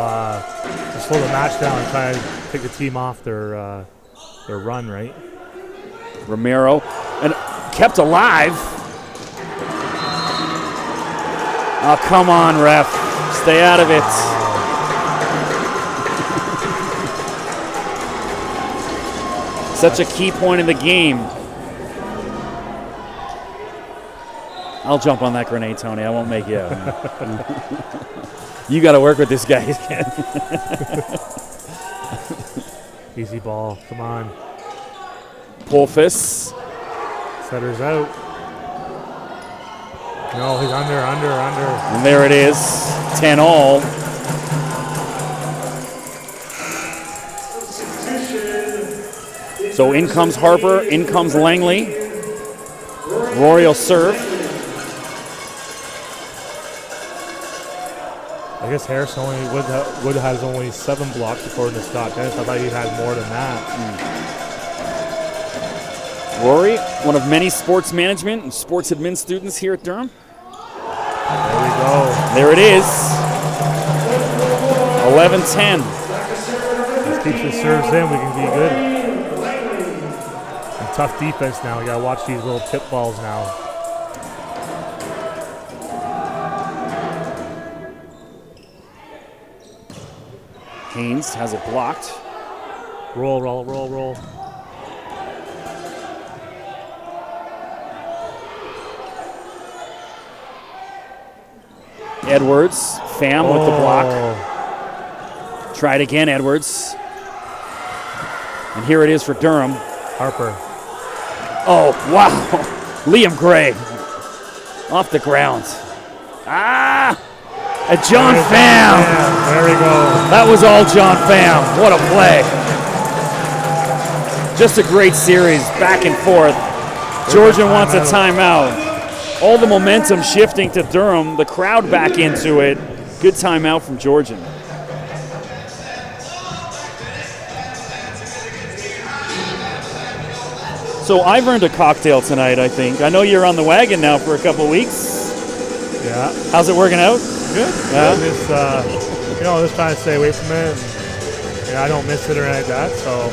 to slow the match down and try to take the team off their run, right? Romero, and kept alive. Oh, come on, ref. Stay out of it. Such a key point in the game. I'll jump on that grenade, Tony. I won't make you. You got to work with this guy. Easy ball. Come on. Polfus. Setter's out. No, he's under. And there it is. 10-all. So in comes Harper. In comes Langley. Rory will serve. I guess Harrison Wood has only 7 blocks according to Scott Dennis. I thought he had more than that. Rory, one of many sports management and sports admin students here at Durham. There we go. There it is. 11-10. Just keeps the serves in, we can be good. And tough defense now. We got to watch these little tip balls now. Haynes has it blocked. Roll. Edwards, Pham with the block. Try it again, Edwards. And here it is for Durham. Harper. Oh, wow. Liam Gray. Off the ground. And John Pham. There we go. That was all John Pham. What a play. Just a great series, back and forth. Georgian wants a timeout. All the momentum shifting to Durham, the crowd back into it. Good timeout from Georgian. So I've earned a cocktail tonight, I think. I know you're on the wagon now for a couple weeks. Yeah. How's it working out? Good. Yeah. Just, just trying to stay away from it. And, I don't miss it or anything like that, so.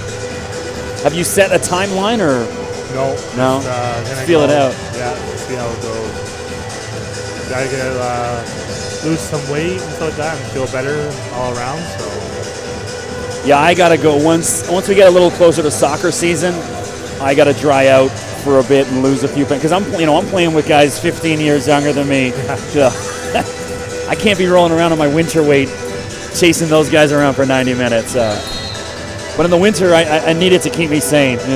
Have you set a timeline or? No. No. Just feel it out. Yeah, see how it goes. Gotta get, lose some weight and stuff like that and feel better all around, so. Yeah, I gotta go once we get a little closer to soccer season. I gotta dry out for a bit and lose a few pounds because I'm playing with guys 15 years younger than me. So, I can't be rolling around on my winter weight, chasing those guys around for 90 minutes. But in the winter, I need it to keep me sane. It'd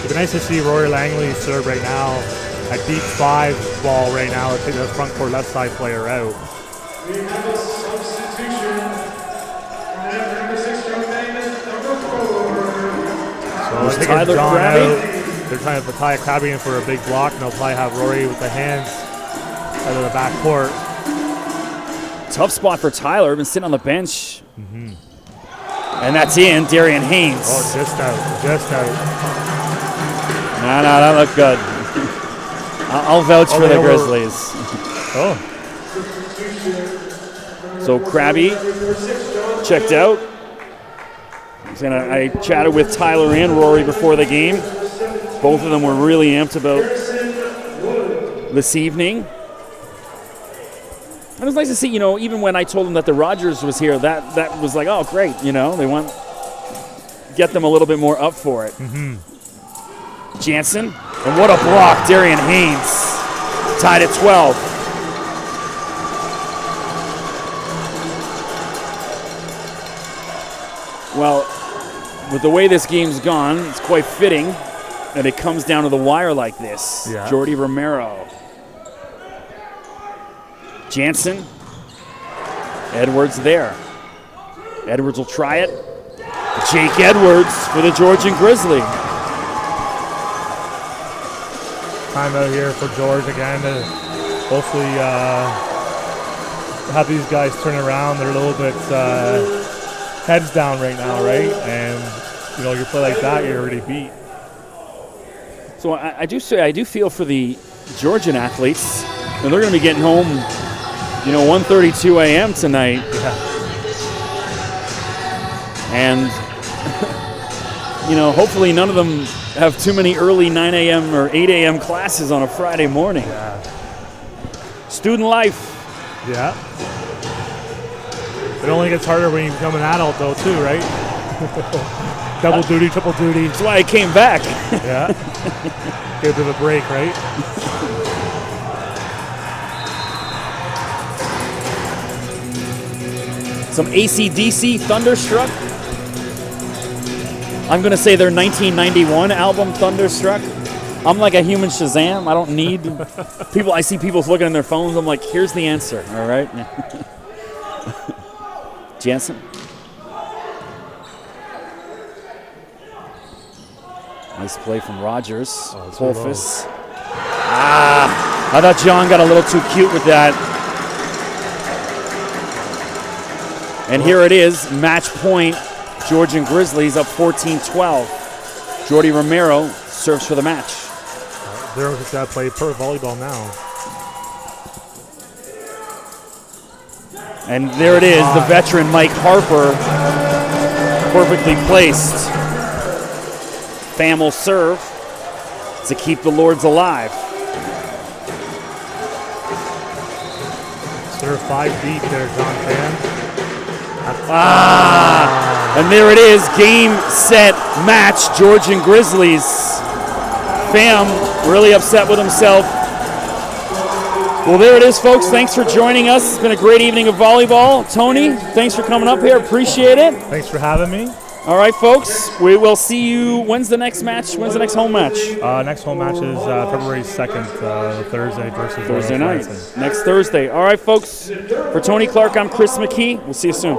be nice to see Rory Langley serve right now at deep 5 ball right now to take the front court left side player out. We have a substitution. Number 6, number 4. So Tyler John Krabby. out. They're trying to put Tyler Krabby in for a big block, and they'll probably have Rory with the hands out of the back court. Tough spot for Tyler. Been sitting on the bench. Mm-hmm. And that's in. Darian Haynes. Oh, just out. No, that looked good. I'll vouch for the Grizzlies. Oh. So Krabby checked out. I chatted with Tyler and Rory before the game. Both of them were really amped about this evening. It was nice to see, even when I told them that the Rogers was here, that was like, oh, great, they want get them a little bit more up for it. Mm-hmm. Jansen, and what a block, Darian Haynes, tied at 12. Well, with the way this game's gone, it's quite fitting that it comes down to the wire like this. Yeah. Jordy Romero. Jansen. Edwards there. Edwards will try it. Jake Edwards for the Georgian Grizzly. Time out here for George again to hopefully have these guys turn around. They're a little bit heads down right now, right? And you play like that, you're already beat. So I do feel for the Georgian athletes. And they're going to be getting home, 1:32 a.m. tonight. Yeah. And hopefully none of them have too many early 9 a.m. or 8 a.m. classes on a Friday morning. Yeah. Student life. Yeah. It only gets harder when you become an adult, though, too, right? Double duty, triple duty. That's why I came back. Yeah. Get a bit of a break, right? Some AC/DC, Thunderstruck. I'm going to say their 1991 album, Thunderstruck. I'm like a human Shazam. I don't need people. I see people looking at their phones. I'm like, here's the answer, all right? Jansen. Nice play from Rogers. Holfus. I thought John got a little too cute with that. And here it is, match point. Georgian Grizzlies up 14-12. Jordy Romero serves for the match. They're just got to play per volleyball now. And there it is, the veteran Mike Harper, perfectly placed. Pham will serve to keep the Lords alive. Serve 5 deep there, John Pham. And there it is, game, set, match, Georgian Grizzlies. Pham really upset with himself. Well, there it is, folks. Thanks for joining us. It's been a great evening of volleyball. Tony, thanks for coming up here. Appreciate it. Thanks for having me. All right, folks. We will see you. When's the next match? When's the next home match? Next home match is February 2nd, Thursday versus Thursday night. Next Thursday. All right, folks. For Tony Clark, I'm Chris McKee. We'll see you soon.